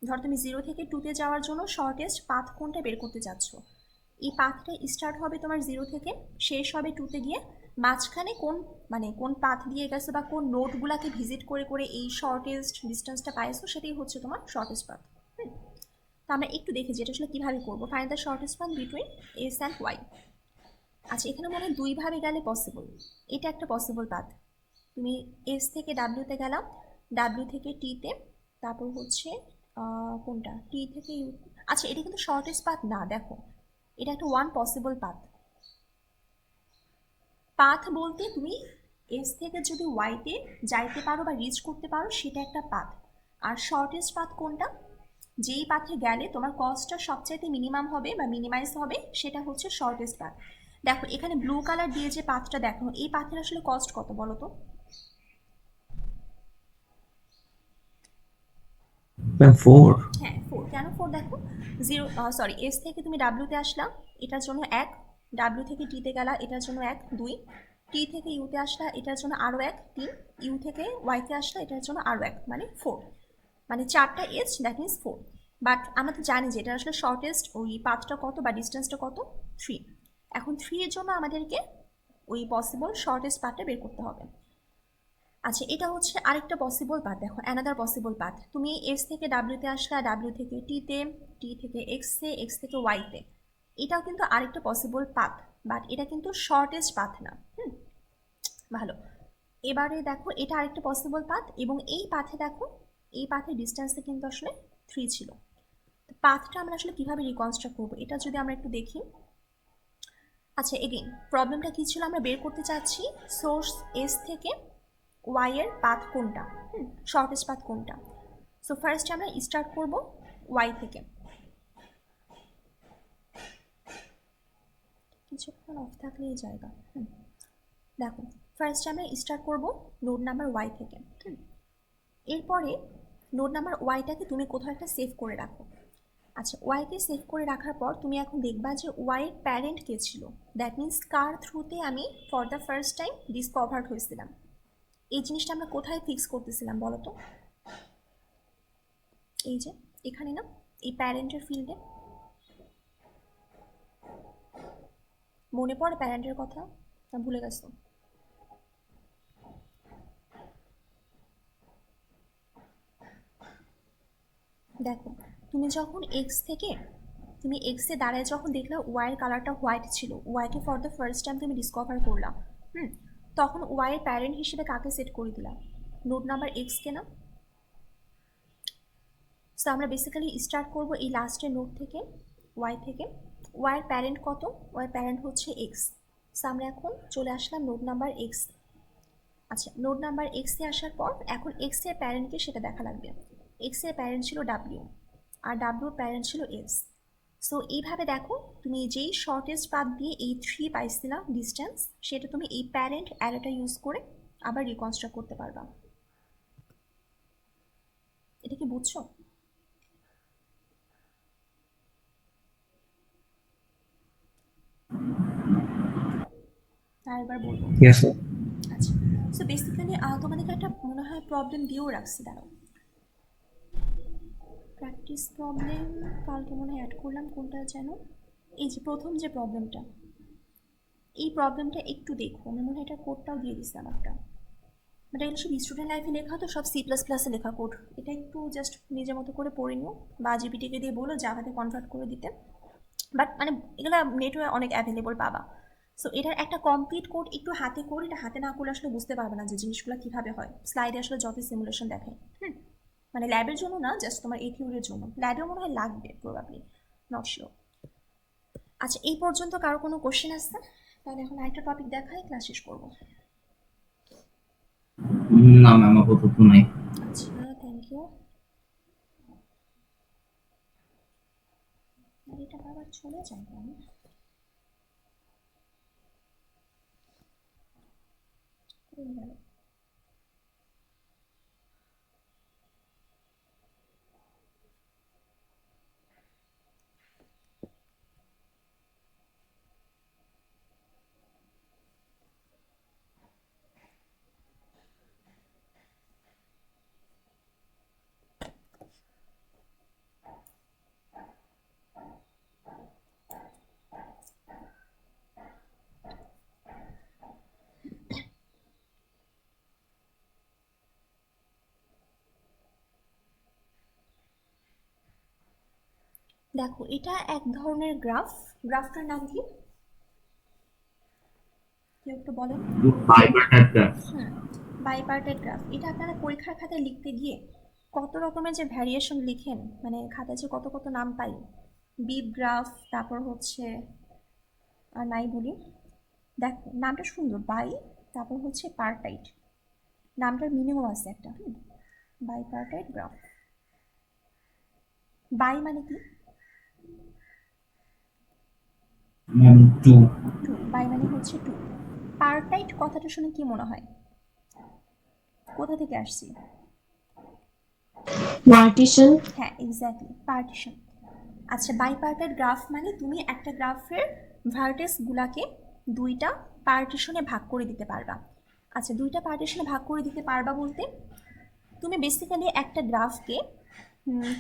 ধর তুমি 0 থেকে 2-তে যাওয়ার জন্য শর্টেস্ট পাথ কোনটা বের করতে চাচ্ছ। এই পাথটা স্টার্ট হবে তোমার 0 থেকে, শেষ হবে 2-তে গিয়ে। মাঝখানে কোন মানে কোন পাথ দিয়ে গেছো বা কোন নোটগুলোকে ভিজিট করে করে এই শর্টেস্ট ডিস্টেন্সটা পাইছো, সেটাই হচ্ছে তোমার শর্টেস্ট পাথ। তো আমরা একটু দেখি যেটা আসলে কীভাবে করবো। Find the shortest path between S and Y. আচ্ছা, এখানে মনে হয় 2ভাবে গেলে পসিবল। এটা একটা পসিবল পাথ। তুমি এস থেকে ডাব্লিউতে গেলাম, ডাব্লিউ থেকে টিতে, তারপর হচ্ছে কোনটা টি থেকে ইউ। আচ্ছা, এটা কিন্তু শর্টেস্ট পাথ না, দেখো এটা একটা ওয়ান পসিবল পাথ। পাথ বলতে তুমি এস থেকে যদি ওয়াইতে যাইতে পারো বা রিচ করতে পারো সেটা একটা পাথ। আর শর্টেস্ট পাথ কোনটা? যেই পাথে গেলে তোমার কস্টটা সবচাইতে মিনিমাম হবে বা মিনিমাইজ হবে, সেটা হচ্ছে শর্টেস্ট পাথ। দেখো এখানে ব্লু কালার দিয়ে যে পাথটা দেখানো, এই পাথের আসলে কস্ট কত বলো তো? Ma'am, 4. হ্যাঁ 4। কেন 4? দেখো 0 এস থেকে তুমি ডাব্লিউতে আসলা, এটার জন্য 1। ডাব্লিউ থেকে টিতে গেলা, এটার জন্য 1 2। টি থেকে ইউতে আসলা, এটার জন্য আরও 1 3। ইউ থেকে ওয়াইতে আসলা, এটার জন্য আরও 1, মানে 4। মানে 4টা এজ, দ্যাট মিনস 4। বাট আমরা তো জানি যে এটা আসলে শর্টেস্ট ওই পাথটা কত বা ডিস্টেন্সটা কত, 3। এখন 3 এর জন্য আমাদেরকে ওই পসিবল শর্টেস্ট পাথটা বের করতে হবে। আচ্ছা, এটা হচ্ছে আরেকটা পসিবল পাথ। দেখো অ্যানাদার পসিবল পাথ, তুমি এস থেকে ডাব্লিউতে আসলা, ডাব্লিউ থেকে টিতে, টি থেকে এক্সে, এক্স থেকে ওয়াইতে। এটাও কিন্তু আরেকটা পসিবল পাথ, বাট এটা কিন্তু শর্টেস্ট পাথ না। ভালো। এবারে দেখো এটা আরেকটা পসিবল পাথ, এবং এই পাথে দেখো এই পাথের ডিস্টেন্সটা কিন্তু আসলে 3 ছিল। তো পাথটা আমরা আসলে কীভাবে রিকনস্ট্রাক্ট করবো এটা যদি আমরা একটু দেখি। আচ্ছা, এগেইন প্রবলেমটা কী ছিল? আমরা বের করতে চাচ্ছি সোর্স এস থেকে ওয়াই এর পাথ কোনটা, শর্টেস্ট পাথ কোনটা। সো ফার্স্ট আমরা স্টার্ট করব ওয়াই থেকে। কিছুক্ষণ অফ থাকলে এই জায়গা। দেখো ফার্স্ট আমরা স্টার্ট করব নোড নাম্বার ওয়াই থেকে। এরপরে নোড নাম্বার ওয়াইটাকে তুমি কোথাও একটা সেভ করে রাখো। আচ্ছা, ওয়াইকে সেভ করে রাখার পর তুমি এখন দেখবা যে ওয়াইয়ের প্যারেন্ট কে ছিল, দ্যাট মিনস কার থ্রুতে আমি for the first time discovered হয়েছিলাম। এই জিনিসটা আমরা কোথায় ফিক্স করতেছিলাম বলো তো? এই যে এখানে না, এই প্যারেন্টের ফিল্ডে মনে পড়ে প্যারেন্টের কথা, না ভুলে গেছো? দেখো তুমি যখন এক্স থেকে তুমি এক্সে দাঁড়ায় যখন দেখলা ওয়াইয়ের কালারটা হোয়াইট ছিল, ওয়াইকে ফর দ্য ফার্স্ট টাইম তুমি ডিসকভার করলা, তখন ওয়াইয়ের প্যারেন্ট হিসেবে কাকে সেট করে দিলা? নোড নাম্বার এক্সকে না? সো আমরা বেসিক্যালি স্টার্ট করব এই লাস্টের নোড থেকে, ওয়াই থেকে। ওয়াইয়ের প্যারেন্ট কত? ওয়াইয়ের প্যারেন্ট হচ্ছে এক্স। সো আমরা এখন চলে আসলাম নোড নাম্বার এক্স। আচ্ছা, নোড নাম্বার এক্সে আসার পর এখন এক্সের প্যারেন্টকে সেটা দেখা লাগবে। এক্সের প্যারেন্ট ছিল ডাব্লিউ, আর ডাব্লিউর প্যারেন্ট ছিল এক্স। সো এইভাবে দেখো তুমি যেই শর্টেস্ট পাথ দিয়ে এই 3 পাইছিলা ডিস্টেন্স, সেটা তুমি এই প্যারেন্ট অ্যারেটা ইউজ করে আবার রিকনস্ট্রাক্ট করতে পারবা। এটা কি বুঝছো? আরেকবার বলবো। Yes, sir. আচ্ছা, সো বেসিক্যালি তোমাদেরকে একটা মনে হয় প্রবলেম দিয়েও রাখছি, দাঁড়াও। প্র্যাকটিস প্রবলেম কালকে মনে হয় অ্যাড করলাম, কোনটা যেন, এই যে প্রথম যে প্রবলেমটা, এই প্রবলেমটা একটু দেখো। আমি মনে হয় এটা কোডটাও দিয়ে দিছিলাম একটা, বাট এগুলো সব স্টুডেন্ট লাইফে লেখা, তো সব C++-এ লেখা কোড। এটা একটু জাস্ট নিজের মতো করে পড়ে নিও, বা জিপিটিকে দিয়ে বলো জাভাতে কনভার্ট করে দিতে। বাট মানে এগুলো নেটে অনেক অ্যাভেলেবল পাবা। সো এটার একটা কমপ্লিট কোড একটু হাতে করে, এটা হাতে না করলে আসলে বুঝতে পারবে না যে জিনিসগুলো কীভাবে হয়। স্লাইডে আসলে যত সিমুলেশন দেখায়, মানে ল্যাবের জন্য না, জাস্ট তোমার এই থিওরির জন্য। ল্যাবেও মনে হয় লাগবে প্রবাবলি, নট শিওর। আচ্ছা, এই পর্যন্ত কারো কোনো কোশ্চেন আসছে? তাহলে এখন আরেকটা টপিক দেখাই, ক্লাস শেষ করবো। না ম্যাম, আপাতত নাই। আচ্ছা, থ্যাংক ইউ। এটা আবার চলে যায় কেন? কোথায় গেল? দেখো এটা এক ধরনের গ্রাফ। গ্রাফটার নাম কি কেউ একটু বলেন? বাইপার্টেড গ্রাফ। বাইপার্টেড গ্রাফ। এটা আপনারা পরীক্ষার খাতায় লিখতে গিয়ে কত রকমের যে ভ্যারিয়েশন লিখেন, মানে খাতায় যে কত কত নাম পাই, বিপ গ্রাফ, তারপর হচ্ছে আর নাই বলি। দেখো নামটা সুন্দর, বাই, তারপর হচ্ছে পার্টাইট, নামটার মিনিমাম আছে একটা। বাইপার্টাইট গ্রাফ। বাই মানে কি? টু। টু, বাই মানে হচ্ছে টু। পার্টাইট কথাটা শুনে কি মনে হয়? কোথা থেকে আসছি? partition, হ্যাঁ, এক্স্যাক্টলি, পার্টিশন। আচ্ছা, বাইপার্টেড গ্রাফ মানে তুমি একটা গ্রাফের ভার্টেক্সগুলোকে দুইটা পার্টিশনে ভাগ করে দিতে পারবা। আচ্ছা, দুইটা পার্টিশনে ভাগ করে দিতে পারবা বলতে তুমি বেসিক্যালি একটা গ্রাফকে,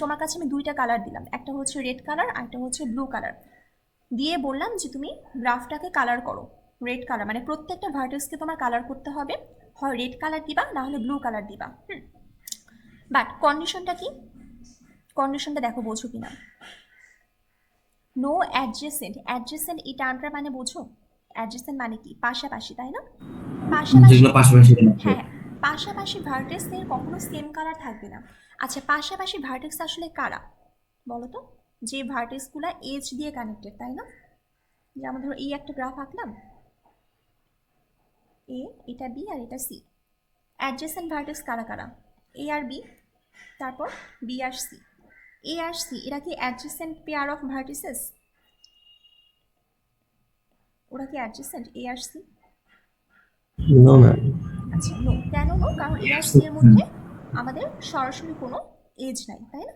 তোমার কাছে আমি দুইটা কালার দিলাম, একটা হচ্ছে রেড কালার আর একটা হচ্ছে ব্লু কালার, দিয়ে বললাম যে তুমি গ্রাফটাকে কালার করো রেড কালার, মানে প্রত্যেকটা ভার্টেক্সকে তোমার কালার করতে হবে, হয় রেড কালার দিবা না হলে ব্লু কালার দিবা। বাট কন্ডিশনটা কি? কন্ডিশনটা দেখো বোঝো কিনা। No adjacent. অ্যাডজেসেন্ট এই টার্মটা মানে বোঝো? অ্যাডজেসেন্ট মানে কি? পাশাপাশি, তাই না? পাশাপাশি, যেগুলো পাশাপাশি থাকবে। হ্যাঁ, পাশাপাশি ভার্টেক্সের কখনো সেম কালার থাকবে না। আচ্ছা, পাশাপাশি ভার্টেক্স আসলে কারা বলো তো? যে ভার্টেক্সগুলো এজ দিয়ে কানেক্টেড, তাই না? যেমন ধরো এই একটা গ্রাফ আঁকলাম, এ, এটা বি আর এটা সি। অ্যাডজেসেন্ট ভার্টেক্স কারা কারা? এ আর বি, তারপর বি আর সি। এ আর সি এরা কি অ্যাডজেসেন্ট পেয়ার অফ ভার্টিসেস? ওরা কি অ্যাডজেসেন্ট এ আর সি? No, ma'am. আচ্ছা, নো। কেন নো? কারণ এ আর সি এর মধ্যে আমাদের সরাসরি কোনো এজ নাই, তাই না?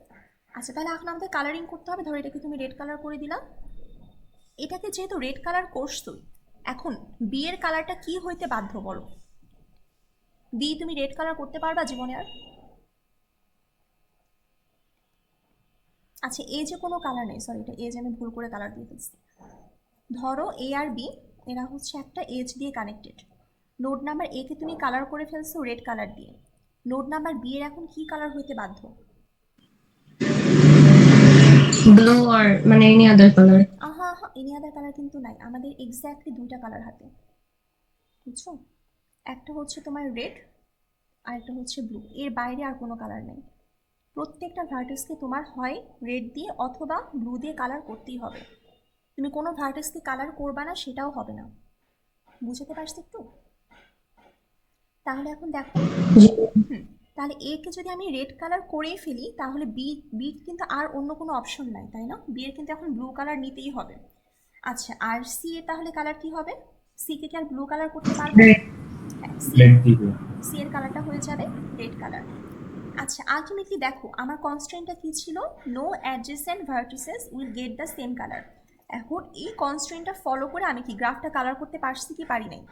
আচ্ছা, তাহলে এখন আমাদের কালারিং করতে হবে। ধরো এটাকে তুমি রেড কালার করে দিলাম। এটাকে যেহেতু রেড কালার করছোই, এখন বি এর কালারটা কি হইতে বাধ্য বলো? বি তুমি রেড কালার করতে পারবা জীবনে আর? আচ্ছা এ যে কোনো কালার নেই, সরি এটা এজ আমি ভুল করে কালার দিয়ে ফেলছি। ধরো এ আর বি এরা হচ্ছে একটা এজ দিয়ে কানেক্টেড। নোড নাম্বার এ কে তুমি কালার করে ফেলছো রেড কালার দিয়ে, নোড নাম্বার বি এর এখন কি কালার হইতে বাধ্য? blue or মানে any other color? আহা আহা, এনি আদার কালার কিন্তু নাই, আমাদের এক্স্যাক্টলি দুইটা কালার হাতে, বুঝছো? একটা হচ্ছে তোমার রেড আর একটা হচ্ছে ব্লু, এর বাইরে আর কোনো কালার নেই। প্রত্যেকটা ভার্টেক্সকে তোমার হয় রেড দিয়ে অথবা ব্লু দিয়ে কালার করতেই হবে। তুমি কোনো ভার্টেক্সকে কালার করবা না সেটাও হবে না, বুঝতে পারছি একটু? তাহলে এখন দেখো, তাহলে এ কে যদি আমি রেড কালার করেই ফেলি তাহলে বি কিন্তু আর অন্য কোনো অপশন নাই, তাই না? বি এর কিন্তু এখন ব্লু কালার নিতেই হবে। আচ্ছা আর সি এর তাহলে কালার কি হবে? সি কে কি আর ব্লু কালার করতে পারবো? হ্যাঁ, সি এর কালারটা হয়ে যাবে রেড কালার। আচ্ছা আলটিমেটলি দেখো আমার কনস্ট্রেন্টটা কি ছিল? No adjacent vertices will get the same colour. এখন এই কনস্ট্রেন্টটা ফলো করে আমি কি গ্রাফটা কালার করতে পারছি কি পারি নাই?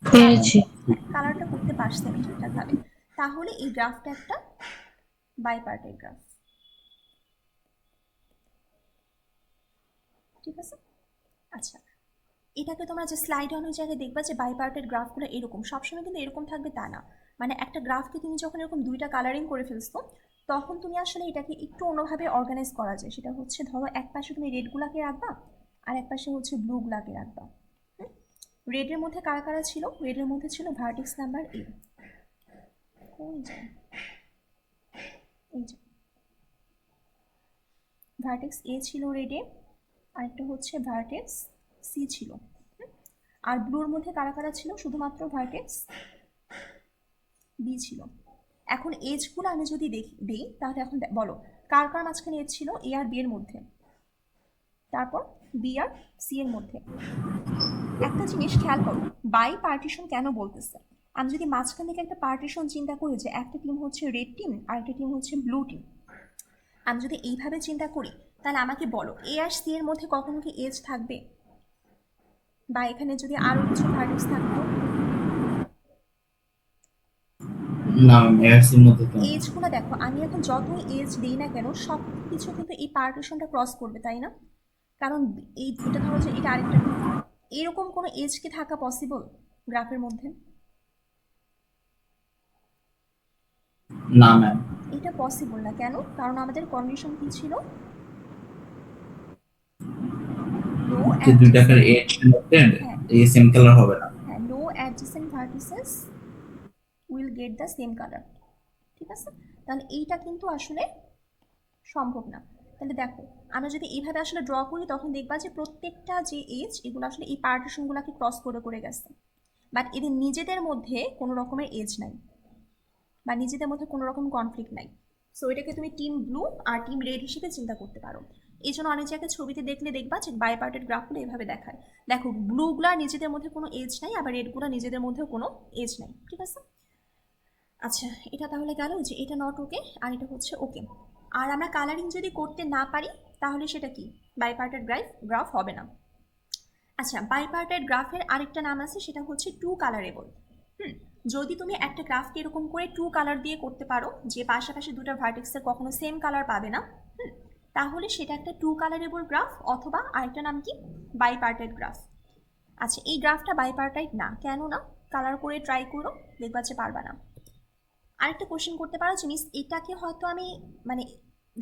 পেরেছি। কালারটা করতে পারছি আমি ঠিকঠাকভাবে, তাহলে এই গ্রাফটা একটা বাইপার্টেড গ্রাফ, ঠিক আছে? আচ্ছা এটাকে তোমরা যে স্লাইড অনুযায়ী দেখবা যে বাইপার্টেড গ্রাফগুলো এরকম সবসময় কিন্তু এরকম থাকবে তা না, মানে একটা গ্রাফকে তুমি যখন এরকম দুইটা কালারিং করে ফেলছো তখন তুমি আসলে এটাকে একটু অন্যভাবে অর্গানাইজ করা যায়। সেটা হচ্ছে ধরো এক পাশে তুমি রেডগুলাকে রাখবা আর এক পাশে হচ্ছে ব্লুগুলাকে রাখবা। রেডের মধ্যে কারা কারা ছিল? রেডের মধ্যে ছিল ভার্টেক্স নাম্বার এ, ওই যে এই যে ভার্টেক্স এ ছিল রেডে, আরেকটা হচ্ছে ভার্টেক্স সি ছিল। আর ব্লুর মধ্যে কারা কারা ছিল? শুধুমাত্র ভার্টেক্স বি ছিল। এখন এজগুলো আমি যদি দিই তাহলে এখন বলো কার কার মাঝখানে এজ ছিল? এ আর বি এর মধ্যে, তারপর বি আর সি এর মধ্যে। একটা জিনিস খেয়াল করো, বাই পার্টিশন কেন বলতেছে? আমি যদি মাঝখান থেকে একটা পার্টিশন চিন্তা করি যে একটা টিম হচ্ছে রেড টিম আর একটা টিম হচ্ছে ব্লু টিম, আমি যদি এইভাবে চিন্তা করি তাহলে আমাকে বলো এ আর সি এর মধ্যে কখনো কি এজ থাকবে? বা এখানে যদি আরো কিছু ভার্টেক্স থাকতো? না এর মধ্যে তো এজগুলো দেখো আমি এখন যতই এজ দিই না কেন সব কিছু কিন্তু এই পার্টিশনটা ক্রস করবে, তাই না? কারণ এই এটা ধরো যে এটা আরেকটা গ্রুপ, এরকম কোনো এজ কি থাকা পসিবল গ্রাফের মধ্যে? না ম্যাম, এটা পসিবল না, কেন? কারণ আমাদের কন্ডিশন কি ছিল? নো যে দুই টাকার এর মধ্যে হ্যাঁ এই সেম কালার হবে না। হ্যাঁ, no adjacent vertices will get the same colour, ঠিক আছে? তাহলে এইটা কিন্তু আসলে সম্ভব না। তাহলে দেখো আমরা যদি এইভাবে আসলে ড্র করি তখন দেখবা যে প্রত্যেকটা যে এজ এগুলো আসলে এই পার্টিশনগুলোকে ক্রস করে করে গেছে, বাট এদের নিজেদের মধ্যে কোনো রকমের এজ নাই বা নিজেদের মধ্যে কোনো রকম কনফ্লিক্ট নাই। সো এটাকে তুমি টিম ব্লু আর টিম রেড হিসেবে চিন্তা করতে পারো। এই জন্য অনেক জায়গায় ছবিতে দেখলে দেখবা যে বাইপার্টেড গ্রাফগুলো এভাবে দেখায়। দেখো ব্লুগুলা নিজেদের মধ্যে কোনো এজ নাই, আবার রেডগুলো নিজেদের মধ্যেও কোনো এজ নাই, ঠিক আছে? আচ্ছা এটা তাহলে গেল যে এটা নট ওকে আর এটা হচ্ছে ওকে। আর আমরা কালারিং যদি করতে না পারি তাহলে সেটা কি? বাইপার্টেড গ্রাফ হবে না। আচ্ছা বাইপার্টেড গ্রাফের আরেকটা নাম আছে, সেটা হচ্ছে টু কালারেবল। যদি তুমি একটা গ্রাফকে এরকম করে টু কালার দিয়ে করতে পারো যে পাশাপাশি দুটো ভার্টেক্সের কখনো সেম কালার পাবে না, তাহলে সেটা একটা টু কালারেবল গ্রাফ, অথবা আরেকটা নাম কি? বাইপার্টেড গ্রাফ। আচ্ছা এই গ্রাফটা বাইপার্টাইড না, কেন না? কালার করে ট্রাই করো, দেখবা যে পারবা না। আরেকটা কোশ্চেন করতে পারো জিনিস, এটাকে হয়তো আমি মানে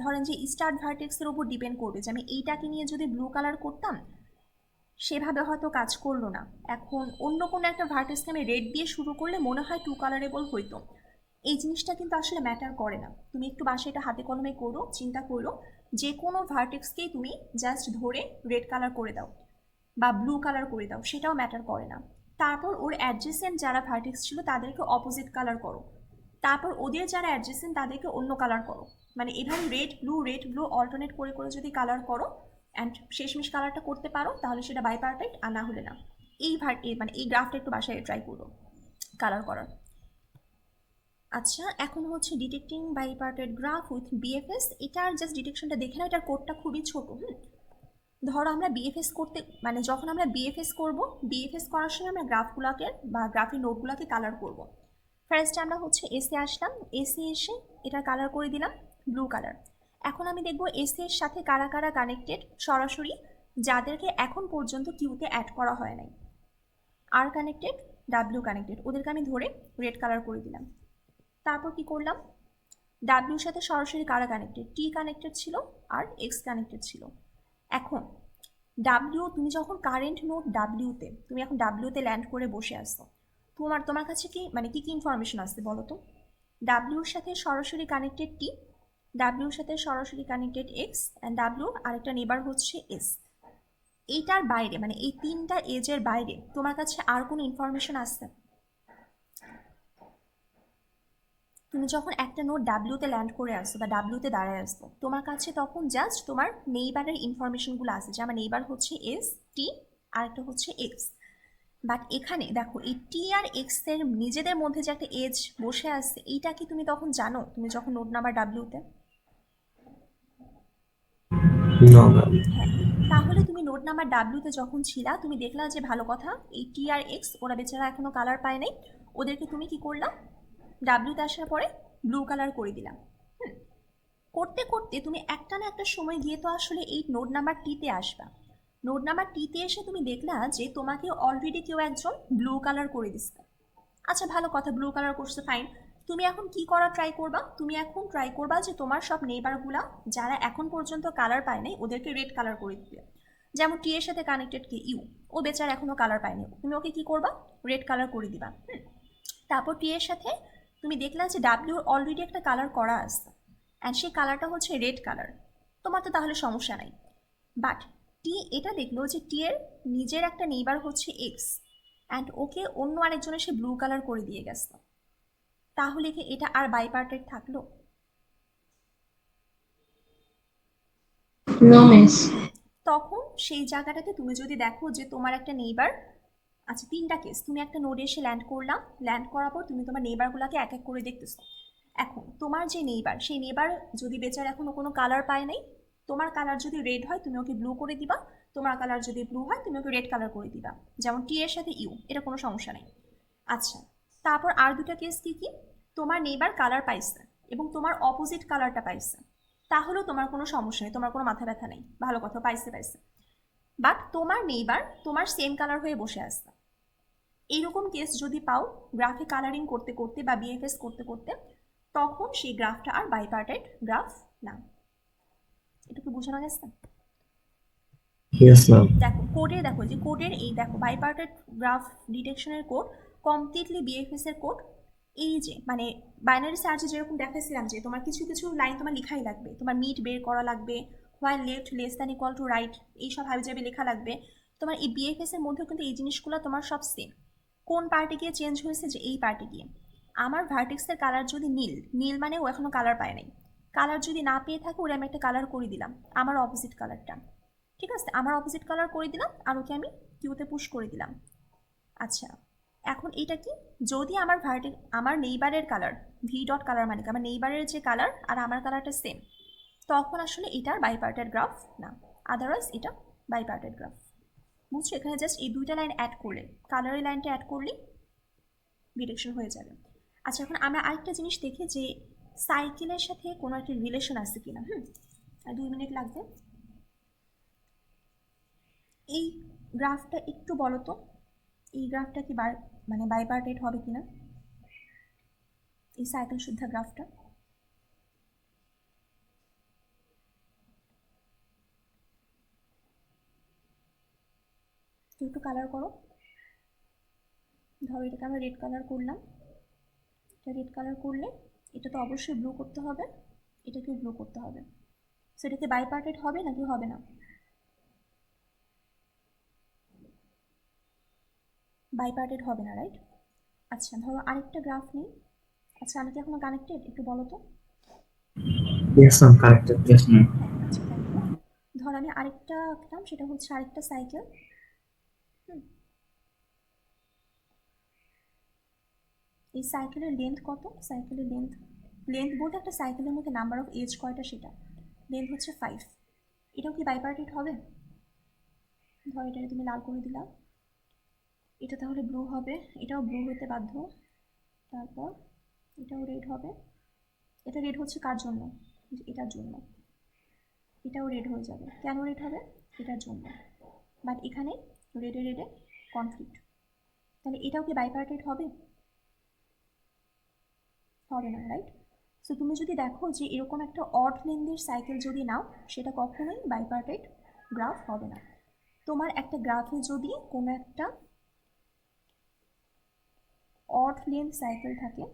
ধরেন যে স্টার্ট ভার্টেক্সের উপর ডিপেন্ড করবে যে আমি এইটাকে নিয়ে যদি ব্লু কালার করতাম সেভাবে হয়তো কাজ করলো না। এখন অন্য কোনো একটা ভার্টেক্সকে আমি রেড দিয়ে শুরু করলে মনে হয় টু কালারেবল হইতো। এই জিনিসটা কিন্তু আসলে ম্যাটার করে না, তুমি একটু বাসায় এটা হাতে কলমে করো, চিন্তা করো, যে কোনো ভার্টেক্সকেই তুমি জাস্ট ধরে রেড কালার করে দাও বা ব্লু কালার করে দাও, সেটাও ম্যাটার করে না। তারপর ওর অ্যাডজেসেন্ট যারা ভার্টেক্স ছিল তাদেরকে অপোজিট কালার করো, তারপর ওদের যারা অ্যাডজেসেন্ট তাদেরকে অন্য কালার করো, মানে এভাবে রেড ব্লু অল্টারনেট করে করে যদি কালার করো অ্যান্ড শেষমেশ কালারটা করতে পারো তাহলে সেটা বাইপার্টাইট, আর না হলে না। মানে এই গ্রাফটা একটু বাসায় ট্রাই করো কালার করার। আচ্ছা এখন হচ্ছে ডিটেক্টিং বাইপার্টেড গ্রাফ উইথ বিএফএস, এটার জাস্ট ডিটেকশনটা দেখে না, এটার কোডটা খুবই ছোট। ধরো আমরা বিএফএস করতে মানে যখন আমরা বিএফএস করব, বিএফএস করার সময় আমরা গ্রাফগুলোকে বা গ্রাফের নোটগুলোকে কালার করব। ফার্স্টে আমরা হচ্ছে এসে আসলাম, এসে এসে এটা কালার করে দিলাম ব্লু কালার। এখন আমি দেখব এসে এর সাথে কারা কারা কানেক্টেড সরাসরি, যাদেরকে এখন পর্যন্ত কিউতে অ্যাড করা হয় নাই। আর কানেক্টেড, ডাব্লিউ কানেক্টেড, ওদেরকে আমি ধরে রেড কালার করে দিলাম। তারপর কি করলাম, ডাব্লিউর সাথে সরাসরি কারা কানেক্টেড, টি কানেক্টেড ছিল আর এক্স কানেক্টেড ছিল। এখন ডাব্লিউ, তুমি যখন কারেন্ট নোড ডাব্লিউতে, তুমি এখন ডাব্লিউতে ল্যান্ড করে বসে আসছো, তোমার কাছে কি মানে কি কি ইনফরমেশন আসছে বলো তো? ডাব্লিউর সাথে সরাসরি কানেক্টেড টি, ডাব্লিউর সাথে সরাসরি কানেক্টেড এক্স, অ্যান্ড ডাব্লিউর আরেকটা নেবার হচ্ছে এস। এইটার বাইরে মানে এই তিনটা এজের বাইরে তোমার কাছে আর কোনো ইনফরমেশন আসছে? তুমি যখন একটা নোট ডাব্লিউতে ল্যান্ড করে আসছো বা ডাব্লিউতে দাঁড়ায় আসছো, তোমার কাছে তখন জাস্ট তোমার নেইবারের ইনফরমেশনগুলো আসে, যে আমার নেইবার হচ্ছে এস, টি, আর একটা হচ্ছে এক্স। বাট এখানে দেখো এই টি আর এক্স এর নিজেদের মধ্যে যে একটা এজ বসে আসছে, এইটা কি তুমি তখন জানো তুমি যখন নোট নাম্বার ডাব্লিউতে? No, ma'am. হ্যাঁ, তাহলে তুমি নোট নাম্বার ডাব্লিউতে যখন ছিলা, তুমি দেখলা যে ভালো কথা এই টি আর এক্স ওরা বেচারা এখনো কালার পায় নাই, ওদেরকে তুমি কি করলাম, ডাব্লিউতে আসার পরে ব্লু কালার করে দিলাম। করতে করতে তুমি একটা না একটা সময় গিয়ে তো আসলে এই নোড নাম্বার টিতে আসবা। নোড নাম্বার টিতে এসে তুমি দেখলা যে তোমাকে অলরেডি কেউ একজন ব্লু কালার করে দিচ্ছে। আচ্ছা ভালো কথা, ব্লু কালার করছে, ফাইন। তুমি এখন কি করা ট্রাই করবা, তুমি এখন ট্রাই করবা যে তোমার সব নেইবারগুলা যারা এখন পর্যন্ত কালার পায় নাই ওদেরকে রেড কালার করে দিবে। যেমন টি এর সাথে কানেক্টেড কে ইউ, ও বেচার এখনো কালার পায়নি, তুমি ওকে কি করবা, রেড কালার করে দিবা। তারপর টি এর সাথে তুমি দেখলা যে ডাব্লিউর অলরেডি একটা কালার করা আছে, অ্যান্ড সেই কালারটা হচ্ছে রেড কালার, তোমার তো তাহলে সমস্যা নাই। বাট টি এটা দেখলো যে টি এর নিজের একটা নেইবার হচ্ছে এক্স, অ্যান্ড ওকে অন্য আরেকজনের সে ব্লু কালার করে দিয়ে গেছে, তাহলে কি এটা আর বাইপার্টেড থাকলো? No, miss. তখন সেই জায়গাটাতে তুমি যদি দেখো যে তোমার একটা নেইবার, আচ্ছা তিনটা কেস, তুমি একটা নোডে এসে ল্যান্ড করলাম, ল্যান্ড করার পর তুমি তোমার নেইবারগুলোকে এক এক করে দেখতেছো। এখন তোমার যে নেইবার, সেই নেইবার যদি বেচার এখনো কোনো কালার পায় নাই, তোমার কালার যদি রেড হয় তুমি ওকে ব্লু করে দিবা, তোমার কালার যদি ব্লু হয় তুমি ওকে রেড কালার করে দিবা, যেমন টি এর সাথে ইউ, এটা কোনো সমস্যা নেই। আচ্ছা, তারপর আর দুটা কেস কি কি, তোমার নেইবার কালার পাইছে এবং তোমার অপোজিট কালারটা পাইছে, তাহলেও তোমার কোনো সমস্যা নেই, তোমার কোনো মাথা ব্যথা নেই, ভালো কথা, পাইছে পাইছে। বাট তোমার নেইবার তোমার সেম কালার হয়ে বসে আসছে, এইরকম কেস যদি পাও গ্রাফে কালারিং করতে করতে বা বিএফএস করতে করতে, তখন সেই গ্রাফটা আর বাইপার্টেড গ্রাফ না। এটুকু বোঝানো গেছে? Yes, ma'am. দেখো কোডে, দেখো যে কোডের এই দেখো বাইপার্টেড গ্রাফ ডিটেকশনের কোড, কমপ্লিটলি বিএফএস এর কোড। এই যে মানে বাইনারি সার্চে যেরকম দেখাচ্ছিলাম যে তোমার কিছু কিছু লাইন তোমার লেখাই লাগবে, তোমার মিট বের করা লাগবে, while left less than equal to right, এইসব হাবিজাবি লেখা লাগবে। তোমার এই বিএফএস এর মধ্যেও কিন্তু এই জিনিসগুলো তোমার সব সেম। কোন পার্টে গিয়ে চেঞ্জ হয়েছে, যে এই পার্টে গিয়ে আমার ভার্টেক্সের কালার যদি নীল, নীল মানে ও এখনো কালার পায় নাই, কালার যদি না পেয়ে থাকে ওরা আমি একটা কালার করে দিলাম, আমার অপোজিট কালারটা, ঠিক আছে, আমার অপোজিট কালার করে দিলাম আর ওকে আমি কিউতে পুশ করে দিলাম। আচ্ছা, এখন এটা কি, যদি আমার আমার নেইবারের কালার ভি ডট কালার মানে আমার নেইবারের যে কালার আর আমার কালারটা সেম, তখন আসলে এটার বাইপার্টেড গ্রাফ না, আদারওয়াইজ এটা বাইপার্টেড গ্রাফ। বুঝছো, এখানে জাস্ট এই দুইটা লাইন অ্যাড করলে, কালারের লাইনটা অ্যাড করলেই ডিরেকশন হয়ে যাবে। আচ্ছা, এখন আমরা আরেকটা জিনিস দেখি যে সাইকেলের সাথে কোনো একটা রিলেশন আছে কিনা। আর 2 মিনিট লাগবে। এই গ্রাফটা একটু বলো তো, এই গ্রাফটা কি মানে বাইপার্টেড হবে কিনা, এই সাইকেল শুদ্ধা গ্রাফটা? একটু কালার করো, ধরো এটাকে আমরা রেড কালার করলাম, এটা রেড কালার করলে এটা তো অবশ্যই ব্লু করতে হবে, এটাকেও ব্লু করতে হবে, সেটাকে বাইপার্টেড হবে নাকি হবে না? বাইপার্টেড হবে না, রাইট? আচ্ছা ধরো আরেকটা গ্রাফ নেই, আচ্ছা আমি কি এখনো কানেক্টেড, একটু বলো তো। Yes, ma'am. Corrected. Yes, ma'am. হ্যাঁ আচ্ছা, থ্যাংক ইউ। ধর আমি আরেকটা আঁকলাম, সেটা হচ্ছে আরেকটা সাইকেল। এই সাইকেলের লেন্থ কত, সাইকেলের লেন্থ, লেন্থ বলতে একটা সাইকেলের মধ্যে নাম্বার অফ এজ কয়টা সেটা, লেন্থ হচ্ছে 5। এটাও কি বাইপার্টেড হবে? ধর এটাকে তুমি লাল করে দিলাম, এটা তাহলে ব্লু হবে, এটাও ব্লু হতে বাধ্য, তারপর এটাও রেড হবে। এটা রেড হচ্ছে কার জন্য? এটার জন্য। এটাও রেড হয়ে যাবে। কেন রেড হবে? এটার জন্য। বাট এখানে রেডে রেডে কনফ্লিক্ট, তাহলে এটাও কি বাইপার্টেড হবে? হবে না, রাইট? সো তুমি যদি দেখো যে এরকম একটা অড লেন্থের সাইকেল যদি নাও, সেটা কখনোই বাইপার্টেড গ্রাফ হবে না। তোমার একটা গ্রাফে যদি কোনো একটা অড লেন্থ সাইকেল থাকে,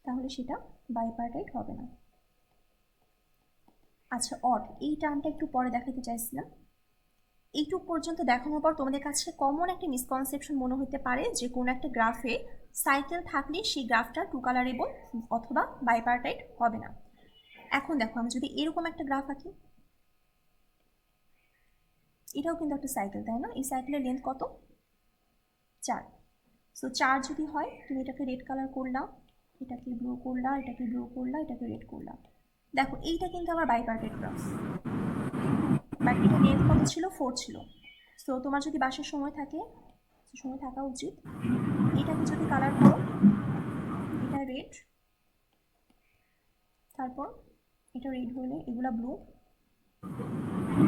তাহলে সেটা বাইপার্টেড হবে না। আচ্ছা, অড এই টার্মটা একটু পরে দেখাতে চাইছিলাম। এইটুক পর্যন্ত দেখানোর পর তোমাদের কাছে কমন একটা মিসকনসেপশন মনে হতে পারে যে কোনো একটা গ্রাফে সাইকেল থাকলে সেই গ্রাফটা টু কালারেবল অথবা বাইপার্টাইড হবে না। এখন দেখো, আমি যদি এরকম একটা গ্রাফ আঁকি, এটাও কিন্তু একটা সাইকেল, তাই না? এই সাইকেলের লেন্থ কত? 4। সো 4 যদি হয়, তুমি এটাকে রেড কালার করলা, এটাকে ব্লু করলা, এটাকে ব্লু করলা, এটাকে রেড করলা। দেখো এইটা কিন্তু আমার বাইপার্টেড গ্রাফ, বাট এটা লেন্থ কত ছিল? 4 ছিল। সো তোমার যদি বাসার সময় থাকে, সময় থাকা উচিত, এটাকে যদি কালার করো, এটা রেড, তারপর এটা রেড হলে এগুলা ব্লু,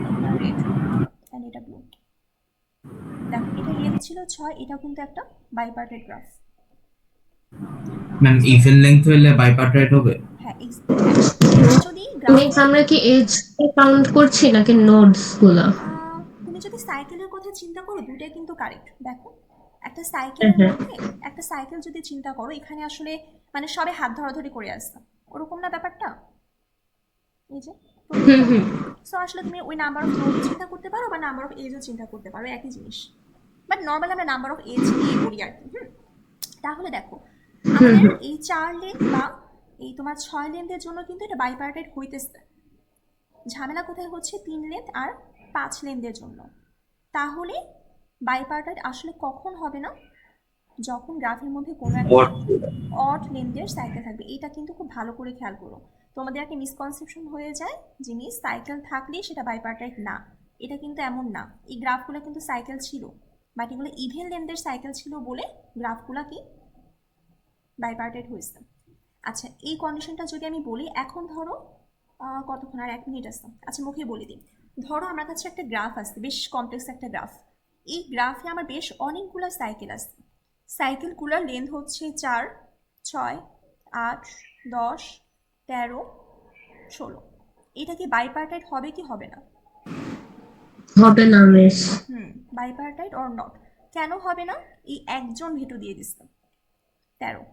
এগুলা রেড, অ্যান্ড এটা ব্লু। দেখো এটা লেন্থ ছিল 6, এটা কিন্তু একটা বাইপার্টেড গ্রাফ। ম্যাম ইভেন লেংথ হলে বাইপার্টাইড হবে? হ্যাঁ, তুমি যদি মিনস গ্রাফে আমরা কি এজ কাউন্ট করছি নাকি নোডস গুলা? তুমি যদি সাইকেলের কথা চিন্তা করো, দুটাই কিন্তু কারেক্ট। দেখো একটা হ্যাঁ, সাইকেলের হ্যাঁ। মধ্যে, একটা সাইকেল যদি চিন্তা করো, এখানে আসলে মানে সবে হাত ধরাধরি করে আসছে, ওরকম না ব্যাপারটা? এই যে হুম হুম। সো আসলে তুমি ওই নাম্বার অফ নোডও চিন্তা করতে পারো বা নাম্বার অফ এজও চিন্তা করতে পারো, একই জিনিস। বাট নর্মালি আমরা নাম্বার অফ এজ নিয়ে করি আর কি। তাহলে দেখো আমাদের এই 4 লেন বা এই তোমার 6 লেন্থের জন্য কিন্তু এটা বাইপার্টেড হইতেছে। ঝামেলা কোথায় হচ্ছে 3 লেন্থ আর 5 লেন্থের জন্য। তাহলে বাইপার্টেড আসলে কখন হবে না? যখন গ্রাফের মধ্যে কোনো একটা অড লেন্থের সাইকেল থাকবে। এটা কিন্তু খুব ভালো করে খেয়াল করো, তোমাদের একটা মিসকনসেপশন হয়ে যায় জিনিস সাইকেল থাকলেই সেটা বাইপার্টাইড না। এটা কিন্তু এমন না। এই গ্রাফগুলো কিন্তু সাইকেল ছিল, বাট এগুলো ইভেন লেন্থের সাইকেল ছিল বলে গ্রাফগুলো কি বাইপার্টেড হয়েছে। আচ্ছা, এই কন্ডিশনটা যদি আমি বলি, এখন ধরো কতক্ষণ আর 1 মিনিট আছে, আচ্ছা মুখে বলে দিই। ধরো আমার কাছে একটা গ্রাফ আছে, বেশ কমপ্লেক্স একটা গ্রাফ। এই গ্রাফে আমার বেশ অনেকগুলো সাইকেল আছে। সাইকেলগুলোর লেন্থ হচ্ছে 4, 6, 8, 10, 13, 16। এটা কি বাইপার্টাইড হবে কি হবে না? হবে না মিস। বাইপার্টাইড or not? কেন হবে না? এই একজন ভেটো দিয়ে দিচ্ছে 13।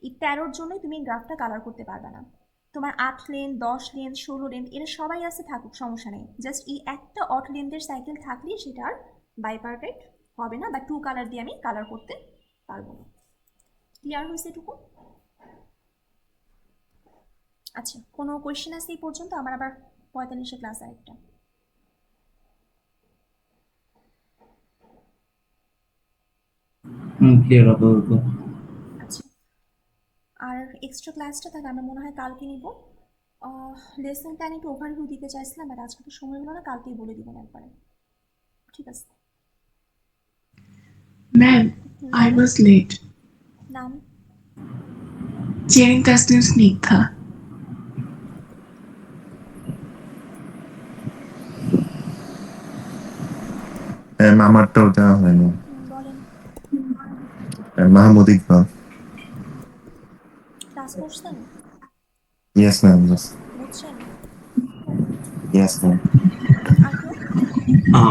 এই 13-র জন্যই তুমি গ্রাফটা কালার করতে পারবে না। তোমার 8 লেন, 10 লেন, 16 লেন, এরা সবাই আছে, থাকুক, সমস্যা নেই। জাস্ট এই একটা অড লেন্থের সাইকেল থাকলেই সেটা আর বাইপার্টেড হবে না, বা 2 কালার দিয়ে আমি কালার করতে পারবো না। ক্লিয়ার হয়েছে এটুকু? আচ্ছা, কোনো কোয়েশ্চেন আছে এই পর্যন্ত? আমার আবার 45-এ ক্লাস আরেকটা। ক্লিয়ার আপাতত। আচ্ছা, আর এক্সট্রা ক্লাসটা তাহলে আমরা মনে হয় কালকে নিব। লেসন প্ল্যান একটু ওভারভিউ দিতে চাইছিলাম, আর আজকে তো সময় হলো না, কালকেই বলে দিব না একবারে। ঠিক আছে? Ma'am, I বলো। was late. নাম? Cheering Tasnim Snigdha. আমারটাও দেওয়া হয়নি। বলেন। মাহমুদ ইকবাল। ক্লাস করছেন? Yes ma'am, yes. বুঝছেন? Yes ma'am. আর কেউ?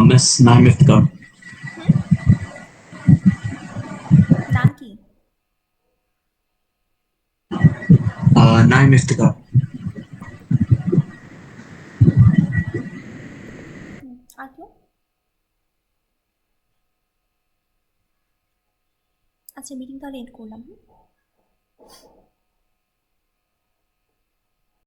Miss Naim Iftikhar. হুম, নাম কি? Naim Iftikhar. আর কেউ? আচ্ছা, মিটিং তাহলে এন্ড করলাম।